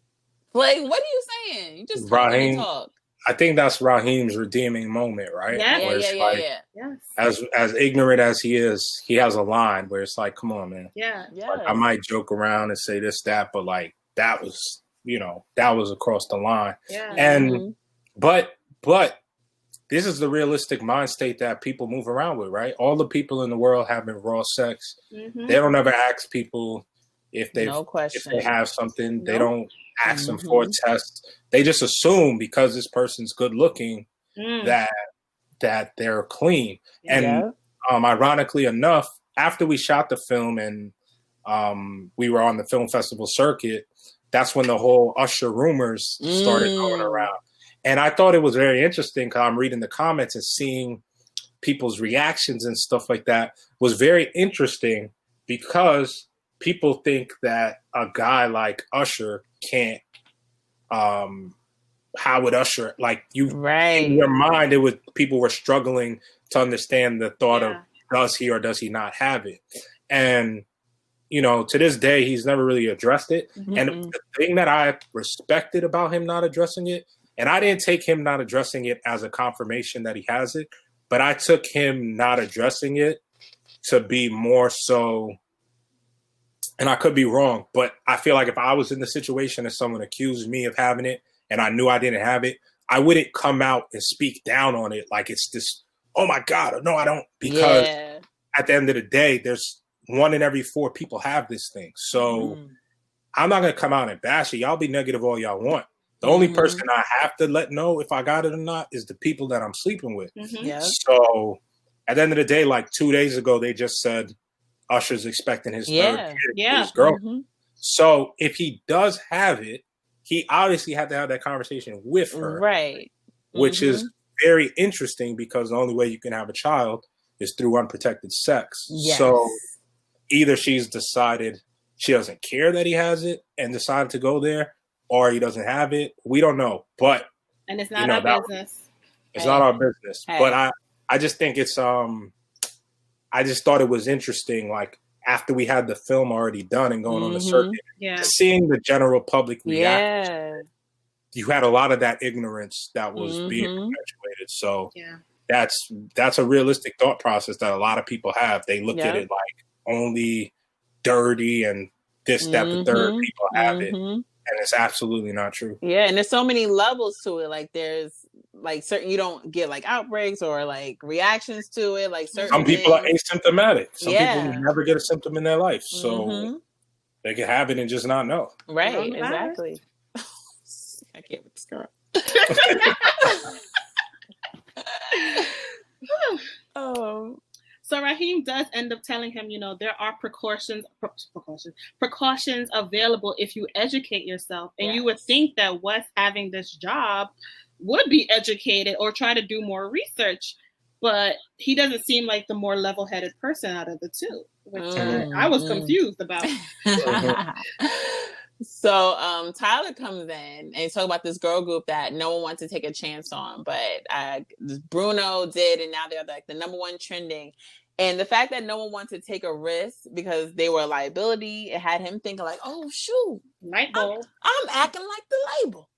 A: Like, what are you saying? You just
C: Raheem,
A: talk.
C: I think that's Raheem's redeeming moment, right?
A: Yeah.
C: As ignorant as he is, he has a line where it's like, come on, man.
B: Yeah.
C: Like, I might joke around and say this, that, but like that was, that was across the line.
B: Yeah.
C: And but this is the realistic mind state that people move around with, right? All the people in the world having raw sex. They don't ever ask people if they have something. They don't ask them for a test. They just assume because this person's good looking that they're clean. And ironically enough, after we shot the film and we were on the film festival circuit, that's when the whole Usher rumors started going around. And I thought it was very interesting because I'm reading the comments and seeing people's reactions and stuff like that was very interesting because people think that a guy like Usher can't, how would Usher, like you, in your mind, people were struggling to understand the thought of does he or does he not have it? And, to this day, he's never really addressed it. And the thing that I respected about him not addressing it, and I didn't take him not addressing it as a confirmation that he has it, but I took him not addressing it to be more so, and I could be wrong, but I feel like if I was in the situation and someone accused me of having it and I knew I didn't have it, I wouldn't come out and speak down on it like it's this, oh my God, no, I don't. Because at the end of the day, there's 1 in every 4 people have this thing. So I'm not going to come out and bash it. Y'all be negative all y'all want. The only person I have to let know if I got it or not is the people that I'm sleeping with. So at the end of the day, like 2 days ago, they just said Usher's expecting his third kid with his girl. So if he does have it, he obviously had to have that conversation with her.
A: Right.
C: Which is very interesting because the only way you can have a child is through unprotected sex. So either she's decided she doesn't care that he has it and decided to go there, or he doesn't have it. We don't know. But
B: and it's not our business.
C: It's not our business. But I just think it's I just thought it was interesting, like after we had the film already done and going on the circuit, seeing the general public react. You had a lot of that ignorance that was being perpetuated. So that's a realistic thought process that a lot of people have. They look at it like only dirty and this, that, the third people have it. And it's absolutely not true.
A: Yeah, and there's so many levels to it. Like there's like certain, you don't get like outbreaks or like reactions to it. Like certain
C: some people are asymptomatic. Some
A: Yeah.
C: people never get a symptom in their life. So they can have it and just not know.
A: Right, exactly. I can't with this girl.
B: So Raheem does end up telling him, there are precautions available if you educate yourself. And you would think that Wes having this job would be educated or try to do more research, but he doesn't seem like the more level-headed person out of the two, which I was confused about.
A: So Tyler comes in and talk about this girl group that no one wants to take a chance on, but Bruno did, and now they're like the number one trending. And the fact that no one wanted to take a risk because they were a liability, it had him thinking like, oh shoot,
B: light bulb.
A: I'm acting like the label.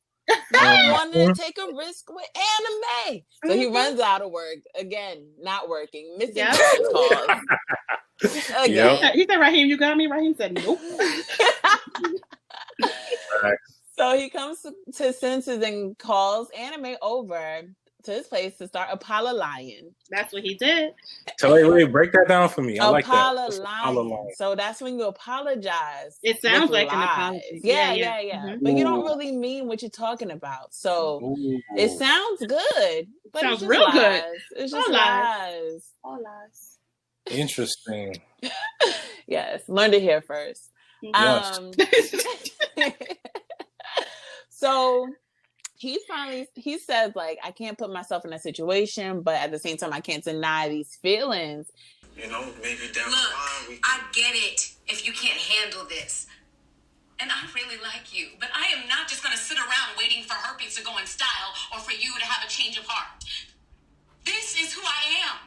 A: I wanted to take a risk with Anime. So he runs out of work again, not working, missing calls. Again.
B: He said, Raheem, you got me? Raheem said, nope.
A: So he comes to senses and calls Anime over to his place to start Apollo lying.
B: That's what he did.
C: So wait, break that down for me. I like that.
A: Apollo
C: What's Apollo
A: lying.
C: lying?
A: So that's when you apologize.
B: It sounds
A: with
B: like an
A: lies.
B: apology.
A: Yeah.
B: Mhm.
A: But you don't
C: Ooh.
A: really mean what you're talking about. So
C: Ooh.
A: it sounds good, but
B: Sounds
A: it's just
B: real
A: lies.
B: good.
A: It's just
B: All lies.
A: lies.
B: All lies.
C: Interesting.
A: Yes, learn to hear first.
C: Yes.
A: So he says, like, I can't put myself in a situation, but at the same time, I can't deny these feelings.
G: You know, maybe down the
H: Look,
G: line
H: I get it if you can't handle this. And I really like you, but I am not just going to sit around waiting for herpes to go in style or for you to have a change of heart. This is who I am.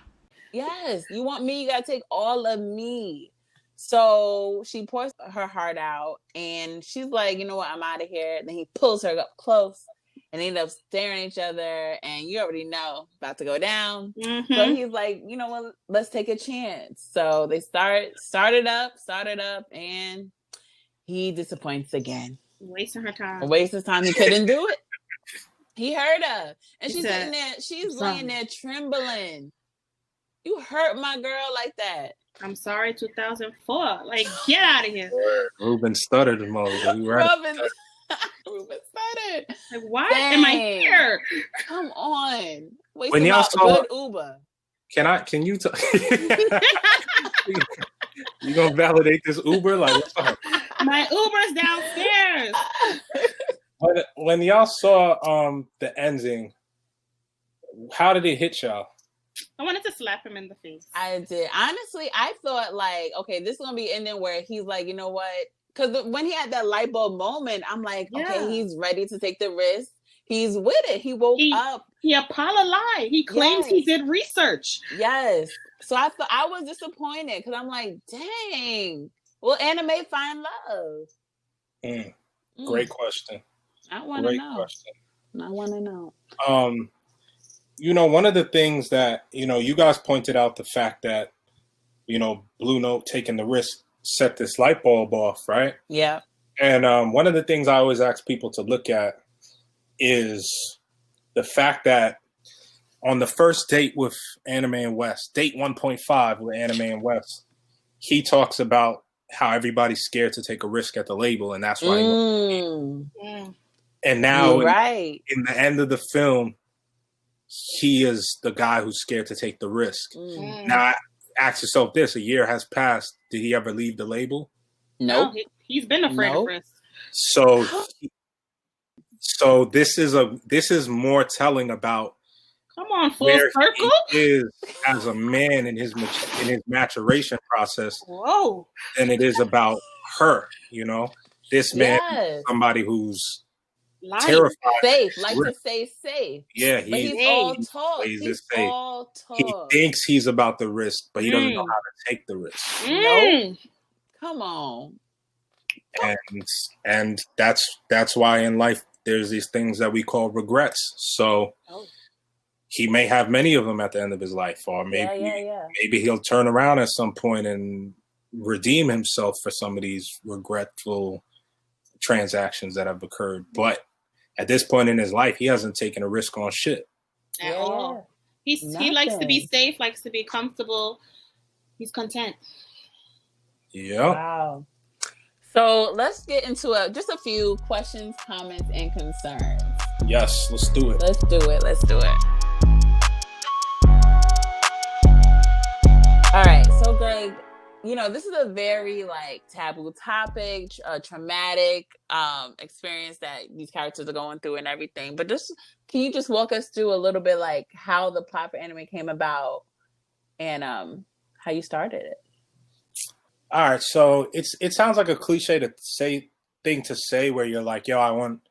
A: Yes, you want me, you gotta take all of me. So she pours her heart out and she's like, you know what, I'm out of here. And then he pulls her up close and they end up staring at each other, and you already know about to go down.
B: Mhm.
A: So he's like, you know what, let's take a chance. So they started up, and he disappoints again.
B: Wasting her time.
A: A waste of time. He couldn't do it. He hurt her. And
B: He
A: she's
B: said,
A: sitting there, she's
B: "I'm sorry."
A: laying there trembling. You hurt my girl like that.
B: I'm sorry, 2004. Like, get out of here.
C: Ruben stuttered the most. You right.
A: Ruben stuttered.
B: Like, why am I
A: Dang.
B: here?
A: Come on.
C: When
A: Wasting
C: y'all
A: my
C: saw-
A: good Uber.
C: Can you you gonna validate this Uber? Like, what's up?
B: My Uber's downstairs.
C: When y'all saw the ending, how did it hit y'all?
B: I wanted to slap him in the face.
A: I did. Honestly, I thought, like, okay, this is going to be ending where he's like, you know what? Because when he had that light bulb moment, I'm like,
B: Yeah.
A: okay, he's ready to take the risk. He's with it. He woke up.
B: He apologized. He claims he
A: Yes.
B: did research.
A: Yes. So I thought I was disappointed because I'm like, dang. Will Anime find love?
C: Great question.
A: I want to
C: Great
A: know.
C: question.
A: I want to know.
C: You know, one of the things that, you know, you guys pointed out the fact that, you know, Blue Note taking the risk set this light bulb off, right?
A: Yeah.
C: And one of the things I always ask people to look at is the fact that on the first date with Anime and West, date 1.5 with Anime and West, he talks about how everybody's scared to take a risk at the label, and that's why. And now,
A: You're right.
C: in the end of the film, he is the guy who's scared to take the risk. Now, ask yourself this: a year has passed. Did he ever leave the label?
A: Nope.
B: No, he's been afraid of risk.
C: So this is more telling about
B: Come on, full
C: where
B: circle.
C: he is as a man in his maturation process.
B: Whoa.
C: Than it is about her. You know, this man,
A: Yes.
C: is somebody who's
B: Life.
C: terrified.
A: Safe. Like to say safe.
C: Yeah,
A: But he's all talk.
C: plays it
A: He's
C: safe.
A: all
C: He
A: talk.
C: thinks he's about the risk, but he doesn't know how to take the risk.
A: Nope. Come on.
C: And that's why in life there's these things that we call regrets. So he may have many of them at the end of his life, or maybe he'll turn around at some point and redeem himself for some of these regretful transactions that have occurred. But at this point in his life, he hasn't taken a risk on shit.
B: At all. He likes to be safe, likes to be comfortable. He's content.
C: Yeah.
A: Wow. So let's get into just a few questions, comments, and concerns.
C: Yes, let's do it.
A: Let's do it. All right. So, Greg, you know, this is a very taboo topic, a traumatic experience that these characters are going through and everything. But can you just walk us through a little bit how the plot for Anime came about and how you started it?
C: All right, so it sounds like a cliche thing to say where you're like, yo, I want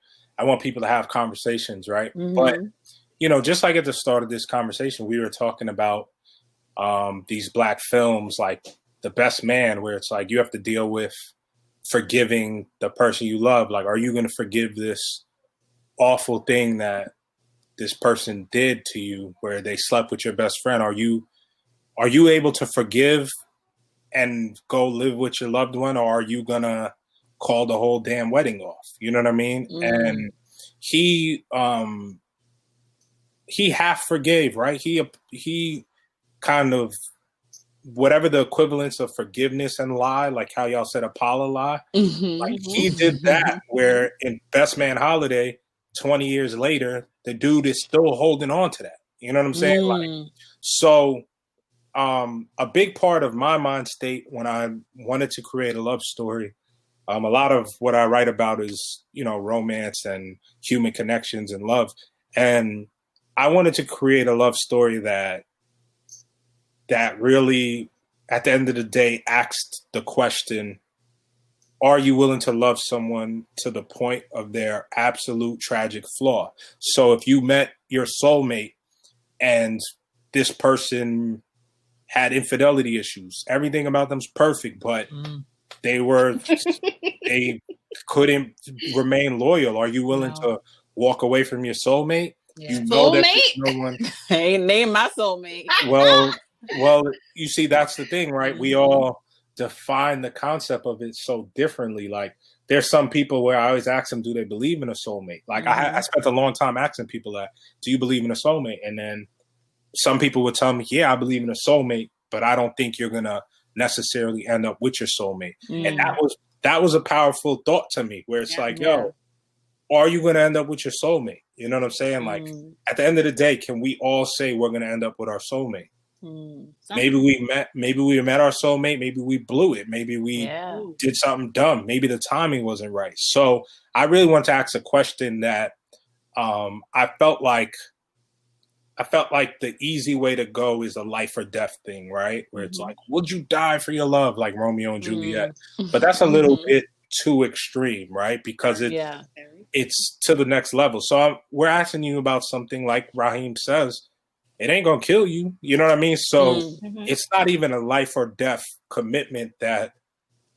C: people to have conversations, right?
A: Mm-hmm.
C: But you know, just like at the start of this conversation, we were talking about these Black films like The Best Man, where it's like you have to deal with forgiving the person you love. Like, are you going to forgive this awful thing that this person did to you, where they slept with your best friend? Are you able to forgive and go live with your loved one, or are you gonna call the whole damn wedding off? You know what I mean? And he he half forgave, right? He kind of, whatever the equivalence of forgiveness and lie, like how y'all said Apollo lie, like he did that. Where in Best Man Holiday, 20 years later, the dude is still holding on to that. You know what I'm saying? Like, so a big part of my mind state when I wanted to create a love story, a lot of what I write about is, you know, romance and human connections and love. And I wanted to create a love story that really, at the end of the day, asked the question, are you willing to love someone to the point of their absolute tragic flaw? So if you met your soulmate and this person had infidelity issues, everything about them's perfect, but they couldn't remain loyal. Are you willing to walk away from your soulmate?
B: Yeah.
C: You know that there's no one.
A: Ain't name my soulmate.
C: Well, you see, that's the thing, right? We all define the concept of it so differently. Like, there's some people where I always ask them, do they believe in a soulmate? Like, I spent a long time asking people that, do you believe in a soulmate? And then some people would tell me, yeah, I believe in a soulmate, but I don't think you're going to necessarily end up with your soulmate. And that was a powerful thought to me, where it's yo, are you going to end up with your soulmate? You know what I'm saying? Like, at the end of the day, can we all say we're going to end up with our soulmate? Maybe we met our soulmate. Maybe we blew it. Maybe we did something dumb. Maybe the timing wasn't right. So I really want to ask a question that I felt like the easy way to go is a life or death thing, right? Where it's like, would you die for your love, like Romeo and Juliet? But that's a little bit too extreme, right? Because it's to the next level. So we're asking you about something like Raheem says, it ain't gonna kill you. You know what I mean? So it's not even a life or death commitment that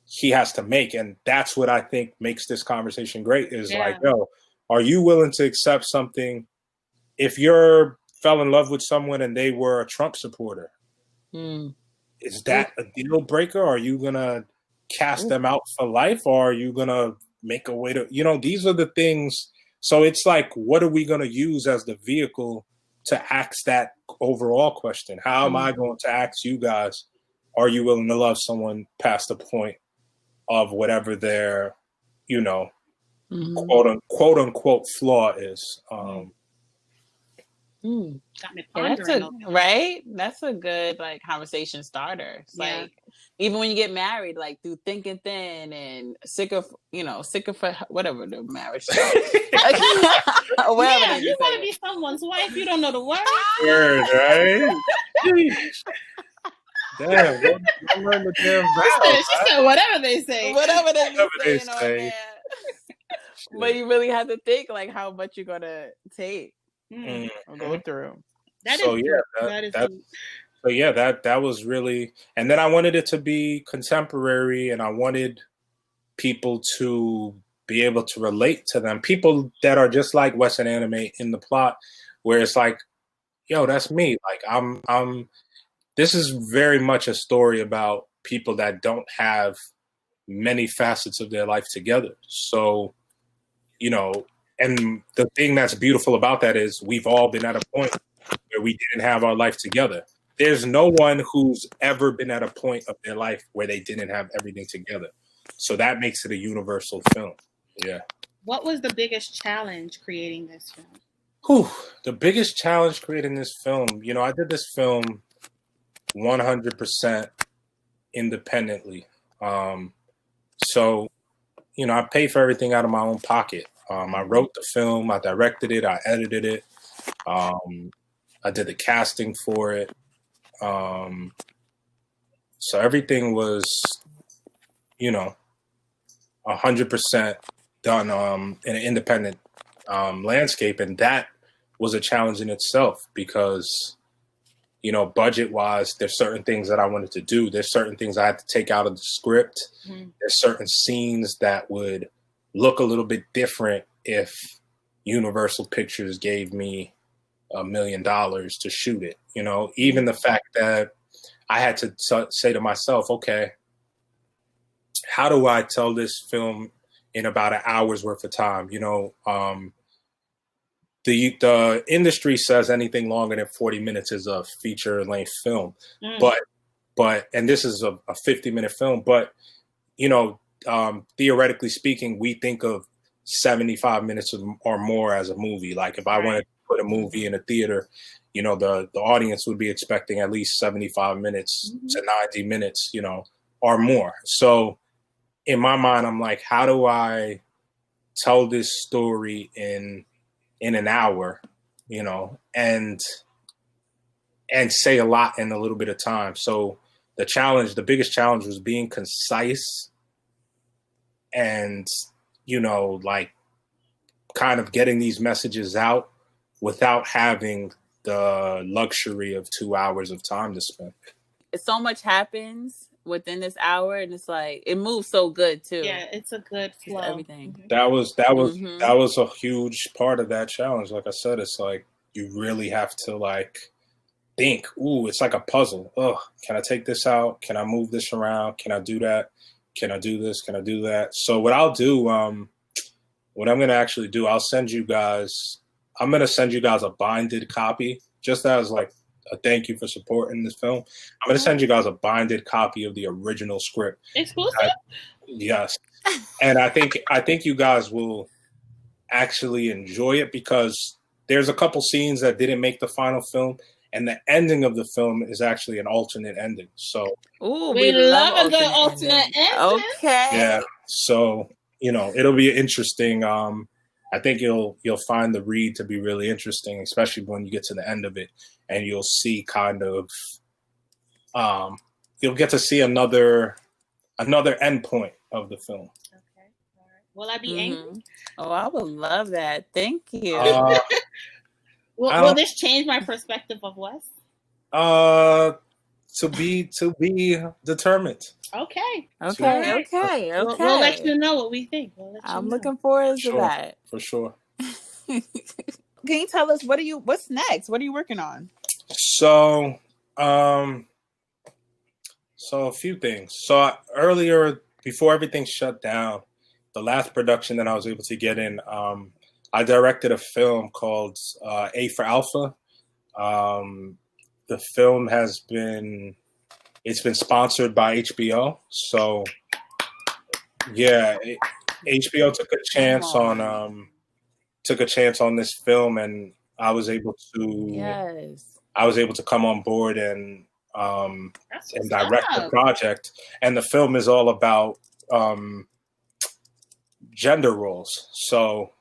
C: he has to make. And that's what I think makes this conversation great is like, yo, are you willing to accept something? If you're fell in love with someone and they were a Trump supporter, is that a deal breaker? Are you gonna cast them out for life, or are you gonna make a way to, you know, these are the things. So it's like, what are we gonna use as the vehicle to ask that overall question? How am I going to ask you guys, are you willing to love someone past the point of whatever their, you know, quote unquote flaw is?
B: Got me pondering.
A: That's a good like conversation starter. It's like, even when you get married, like through Thick and Thin and sick of for whatever the marriage show.
B: Yeah, you want to be someone's wife, you don't know the word.
C: Word, right? Damn, don't learn the damn vows.
B: She said whatever they say.
A: Whatever they say. But you really have to think like how much you're gonna take or go through.
C: That was really, and then I wanted it to be contemporary, and I wanted people to be able to relate to them. People that are just like Wes and Anime in the plot, where it's like, yo, that's me. Like I'm. This is very much a story about people that don't have many facets of their life together. So, you know, and the thing that's beautiful about that is we've all been at a point where we didn't have our life together. There's no one who's ever been at a point of their life where they didn't have everything together. So that makes it a universal film. Yeah.
B: What was the biggest challenge creating this film?
C: The biggest challenge creating this film, you know, I did this film 100% independently. So, you know, I paid for everything out of my own pocket. I wrote the film, I directed it, I edited it. I did the casting for it. So everything was, you know, 100% done in an independent landscape. And that was a challenge in itself because, you know, budget-wise, there's certain things that I wanted to do. There's certain things I had to take out of the script. There's certain scenes that would look a little bit different if Universal Pictures gave me $1 million to shoot it. You know, even the fact that I had to say to myself, okay, how do I tell this film in about an hour's worth of time? You know, the industry says anything longer than 40 minutes is a feature length film, but and this is a 50-minute film, but theoretically speaking, we think of 75 minutes or more as a movie. Like if I wanted to put a movie in a theater, the audience would be expecting at least 75 minutes to 90 minutes, or more. So in my mind, I'm like, how do I tell this story in an hour, and say a lot in a little bit of time? So the biggest challenge was being concise and, like kind of getting these messages out without having the luxury of 2 hours of time to spend.
A: So much happens within this hour, and it's like it moves so good too.
B: Yeah, it's a good flow.
A: Everything.
C: That was a huge part of that challenge. Like I said, it's like you really have to like think. Ooh, it's like a puzzle. Oh, can I take this out? Can I move this around? Can I do that? Can I do this? Can I do that? So what I'll do, what I'm gonna actually do, I'm gonna send you guys a binded copy, just as like a thank you for supporting this film. I'm gonna send you guys a binded copy of the original script.
B: Exclusive?
C: Yes. And I think you guys will actually enjoy it because there's a couple scenes that didn't make the final film, and the ending of the film is actually an alternate ending. So
B: we love a good alternate ending.
A: Okay.
C: Yeah. So, it'll be interesting. I think you'll find the read to be really interesting, especially when you get to the end of it, and you'll see kind of you'll get to see another end point of the film.
B: Okay. All right. Will I be angry?
A: Oh, I would love that. Thank you.
B: Will this change my perspective of Wes?
C: To be determined.
B: Okay.
A: Okay.
B: We'll let you know what we think.
A: I'm looking forward to that.
C: For sure.
A: Can you tell us what's next? What are you working on?
C: So a few things. So earlier, before everything shut down, the last production that I was able to get in, I directed a film called A for Alpha. The film it's been sponsored by HBO. So yeah, HBO took a chance on this film, and I was able to come on board and direct the project. And the film is all about gender roles. So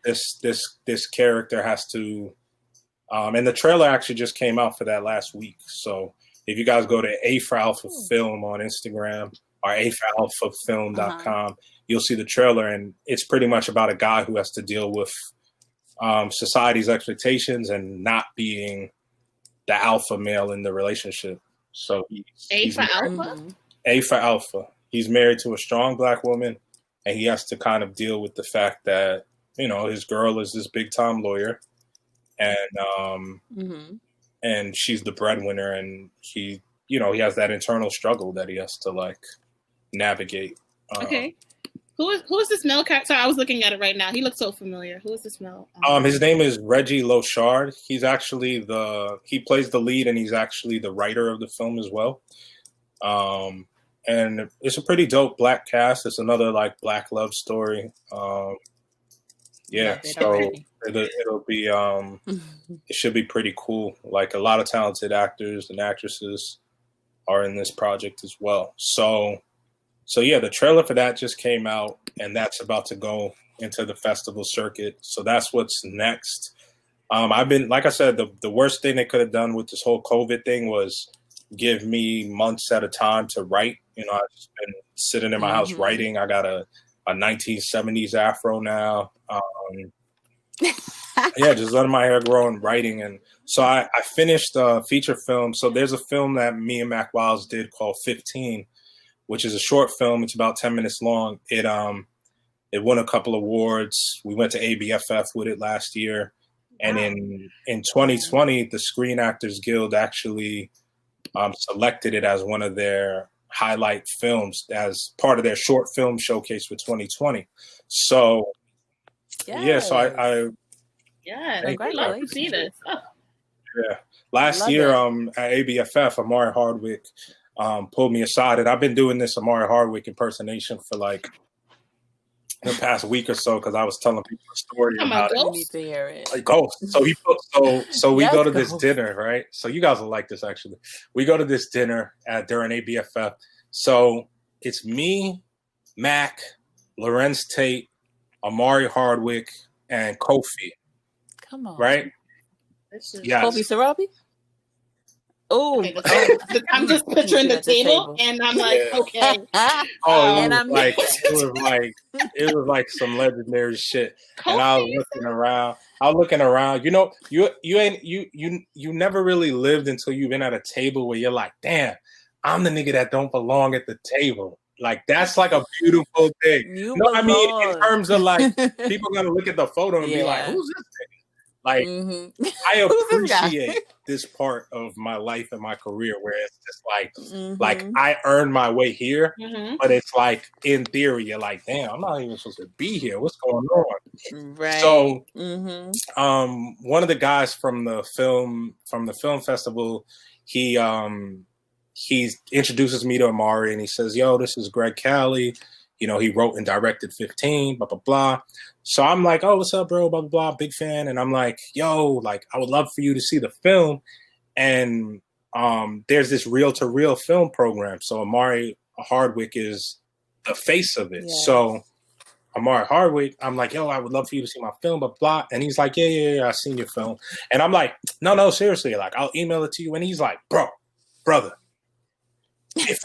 C: this character has to and the trailer actually just came out for that last week. So if you guys go to A for Alpha Film on Instagram or aforalphafilm.com, you'll see the trailer, and it's pretty much about a guy who has to deal with society's expectations and not being the alpha male in the relationship. So
B: A for Alpha?
C: A for Alpha. He's married to a strong Black woman, and he has to kind of deal with the fact that, his girl is this big time lawyer, and she's the breadwinner, and he has that internal struggle that he has to like navigate.
B: Okay. Who is this male character? Sorry, I was looking at it right now. He looks so familiar. Who is this male?
C: His name is Reggie Lochard. He's actually he plays the lead, and he's actually the writer of the film as well. And it's a pretty dope Black cast. It's another like Black love story. Yeah, so it'll be it should be pretty cool. Like a lot of talented actors and actresses are in this project as well. So yeah, the trailer for that just came out, and that's about to go into the festival circuit. So that's what's next. I've been, like I said, the worst thing they could have done with this whole COVID thing was give me months at a time to write. I've just been sitting in my house writing. I got a 1970s afro now. Just letting my hair grow and writing. And so I finished a feature film. So there's a film that me and Mac Wiles did called 15, which is a short film. It's about 10 minutes long. It won a couple awards. We went to ABFF with it last year. And in 2020, the Screen Actors Guild actually selected it as one of their highlight films as part of their short film showcase for 2020. So Yeah, so I
B: yeah,
C: thank
B: we
C: you.
B: love to see this. Oh.
C: Yeah. Last
A: Love
C: year,
A: it.
C: at ABFF, Amari Hardwick pulled me aside, and I've been doing this Amari Hardwick impersonation for like the past week or so because I was telling people a story
B: Come on,
C: about it.
A: We
B: Ghost.
A: need to hear it.
C: Like Ghost. So we
A: Yes,
C: go to this
A: Ghost.
C: dinner, right? So you guys will like this actually. We go to this dinner during ABFF. So it's me, Mac, Lorenz Tate, Amari Hardwick, and Kofi.
A: Come on.
C: Right? Yes.
A: Kofi Sarabi? Oh,
B: I'm just picturing the table, and I'm like, okay.
C: Oh,
A: and
C: it was like some legendary shit. And I was looking around. You know, you never really lived until you've been at a table where you're like, damn, I'm the nigga that don't belong at the table. Like that's like a beautiful thing. I mean, in terms of like people gonna look at the photo and be like, who's this nigga? Like I appreciate this part of my life and my career where it's just like I earned my way here, but it's like in theory you're like, damn, I'm not even supposed to be here. What's going on?
A: Right.
C: So one of the guys from the film festival, he introduces me to Amari and he says, yo, this is Greg Calley. You know, he wrote and directed 15, blah, blah, blah. So I'm like, oh, what's up, bro? Blah, blah, blah. Big fan. And I'm like, yo, like, I would love for you to see the film. And there's this reel-to-reel film program. So Amari Hardwick is the face of it. Yeah. So Amari Hardwick, I'm like, yo, I would love for you to see my film, blah, blah. And he's like, yeah, I seen your film. And I'm like, no, seriously. Like, I'll email it to you. And he's like, brother, if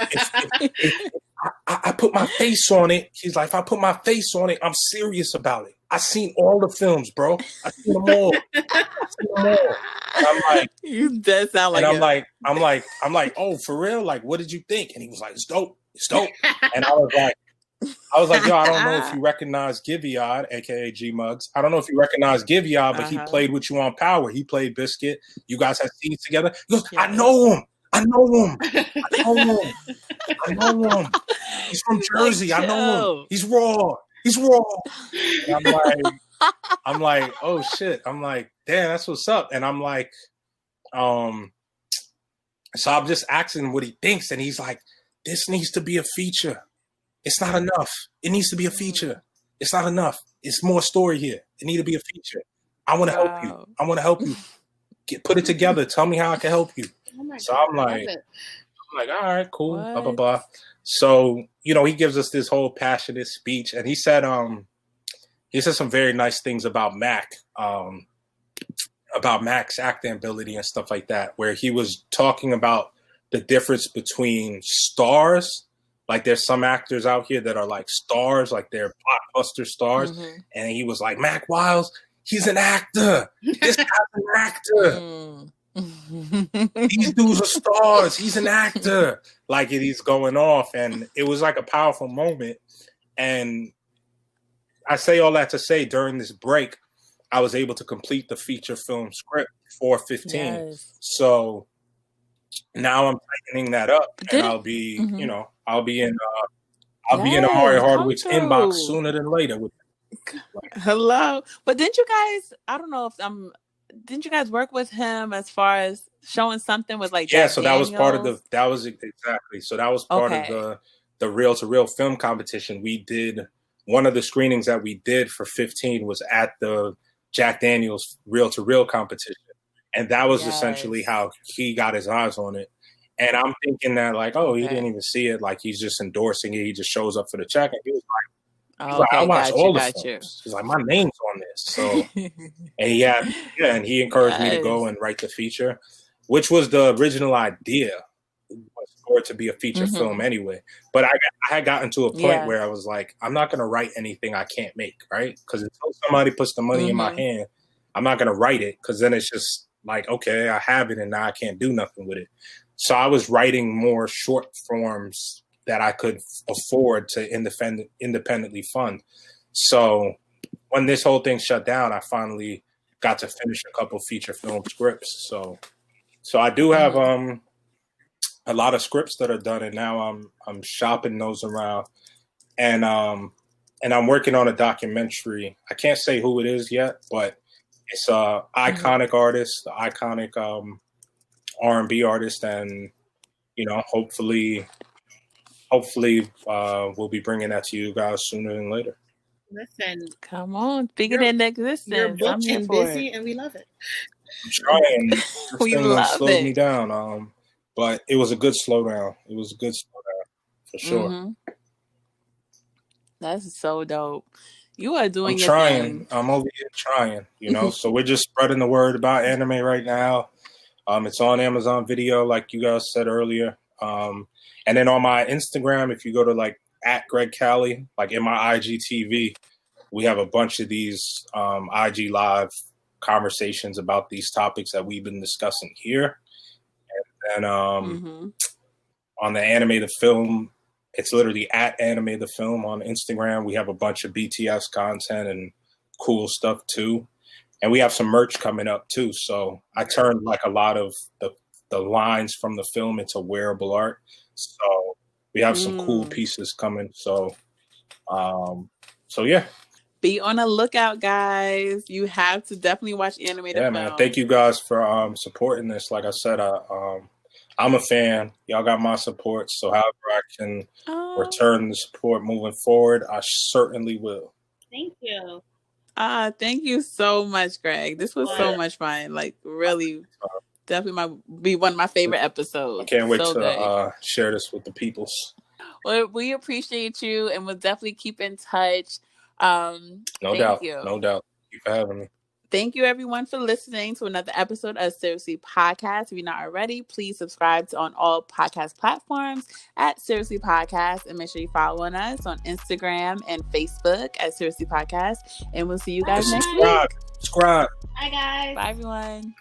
C: I put my face on it. He's like, if I put my face on it, I'm serious about it. I seen all the films, bro. I seen them all. And I'm like,
A: you does sound like.
C: And I'm like, oh, for real? Like, what did you think? And he was like, it's dope. And I was like, yo, I don't know if you recognize Giviad, aka G Muggs. I don't know if you recognize Giviad, but he played with you on Power. He played Biscuit. You guys had scenes together. He goes, I know him. He's from Jersey. Like, I know him. He's raw. And I'm like, oh shit. I'm like, damn, that's what's up. And I'm like, so I'm just asking him what he thinks, and he's like, this needs to be a feature. It's not enough. It needs to be a feature. It's not enough. It's more story here. It need to be a feature. I want to help you. Put it together. Tell me how I can help you. So I'm like, all right, cool, blah, blah, blah. So, you know, he gives us this whole passionate speech, and he said some very nice things about Mac's acting ability and stuff like that, where he was talking about the difference between stars. Like there's some actors out here that are like stars, like they're blockbuster stars. And he was like, Mac Wiles, he's an actor. This guy's an actor. These dudes are stars. He's an actor. Like he's going off, and it was like a powerful moment. And I say all that to say, during this break, I was able to complete the feature film script for 15. Yes. So now I'm tightening that up, and I'll be, you know, I'll be in Amari Hardwick's inbox sooner than later.
A: Hello, but didn't you guys? I don't know if didn't you guys work with him as far as showing something with like Jack
C: so
A: Daniels?
C: That was part of the reel-to-reel film competition. We did one of the screenings that we did for 15 was at the Jack Daniels reel-to-reel competition, and that was essentially how he got his eyes on it. And I'm thinking that like, oh, he didn't even see it, like he's just endorsing it. He just shows up for the check, and he was like, I watched all the films. He's like, my name's on this. So, and he encouraged me to go and write the feature, which was the original idea, was for it to be a feature film anyway. But I had gotten to a point where I was like, I'm not going to write anything I can't make, right? Because until somebody puts the money in my hand, I'm not going to write it, because then it's just like, okay, I have it and now I can't do nothing with it. So I was writing more short forms that I could afford to independently fund. So when this whole thing shut down, I finally got to finish a couple feature film scripts. So I do have a lot of scripts that are done, and now I'm shopping those around. And and I'm working on a documentary. I can't say who it is yet, but it's a iconic artist, the iconic R&B artist, and hopefully we'll be bringing that to you guys sooner than later.
B: Listen,
A: come on, speak it into existence.
B: You're booked
A: I'm here
B: and
A: for
B: busy,
A: it.
B: and we love it.
C: I'm trying.
A: We
C: This thing
A: love
C: slowed
A: it.
C: me down, but it was a good slowdown. It was a good slowdown for sure.
A: Mhm. That's so dope. You are doing
C: I'm
A: your
C: trying.
A: thing.
C: I'm over here trying. So we're just spreading the word about anime right now. It's on Amazon Video, like you guys said earlier. And then on my Instagram, if you go to like @GregCali, like in my IGTV, we have a bunch of these IG Live conversations about these topics that we've been discussing here. And on the Anime the Film, it's literally @Anime the Film on Instagram. We have a bunch of BTS content and cool stuff too. And we have some merch coming up too. So I turned like a lot of the lines from the film into wearable art. So we have some cool pieces coming. So yeah.
A: Be on the lookout, guys. You have to definitely watch Anime the Film.
C: Man. Thank you guys for supporting this. Like I said, I'm a fan. Y'all got my support. So however I can return the support moving forward, I certainly will.
B: Thank you.
A: Thank you so much, Greg. This was so much fun. Like really, definitely be one of my favorite episodes.
C: I can't wait
A: so
C: to share this with the peoples.
A: Well, we appreciate you, and we'll definitely keep in touch.
C: No doubt. No doubt. Thank you for having me.
A: Thank you, everyone, for listening to another episode of Seriously Podcast. If you're not already, please subscribe on all podcast platforms @Seriously Podcast, and make sure you follow us on Instagram and Facebook @Seriously Podcast. And we'll see you guys next week.
C: Subscribe.
B: Bye, guys.
A: Bye, everyone.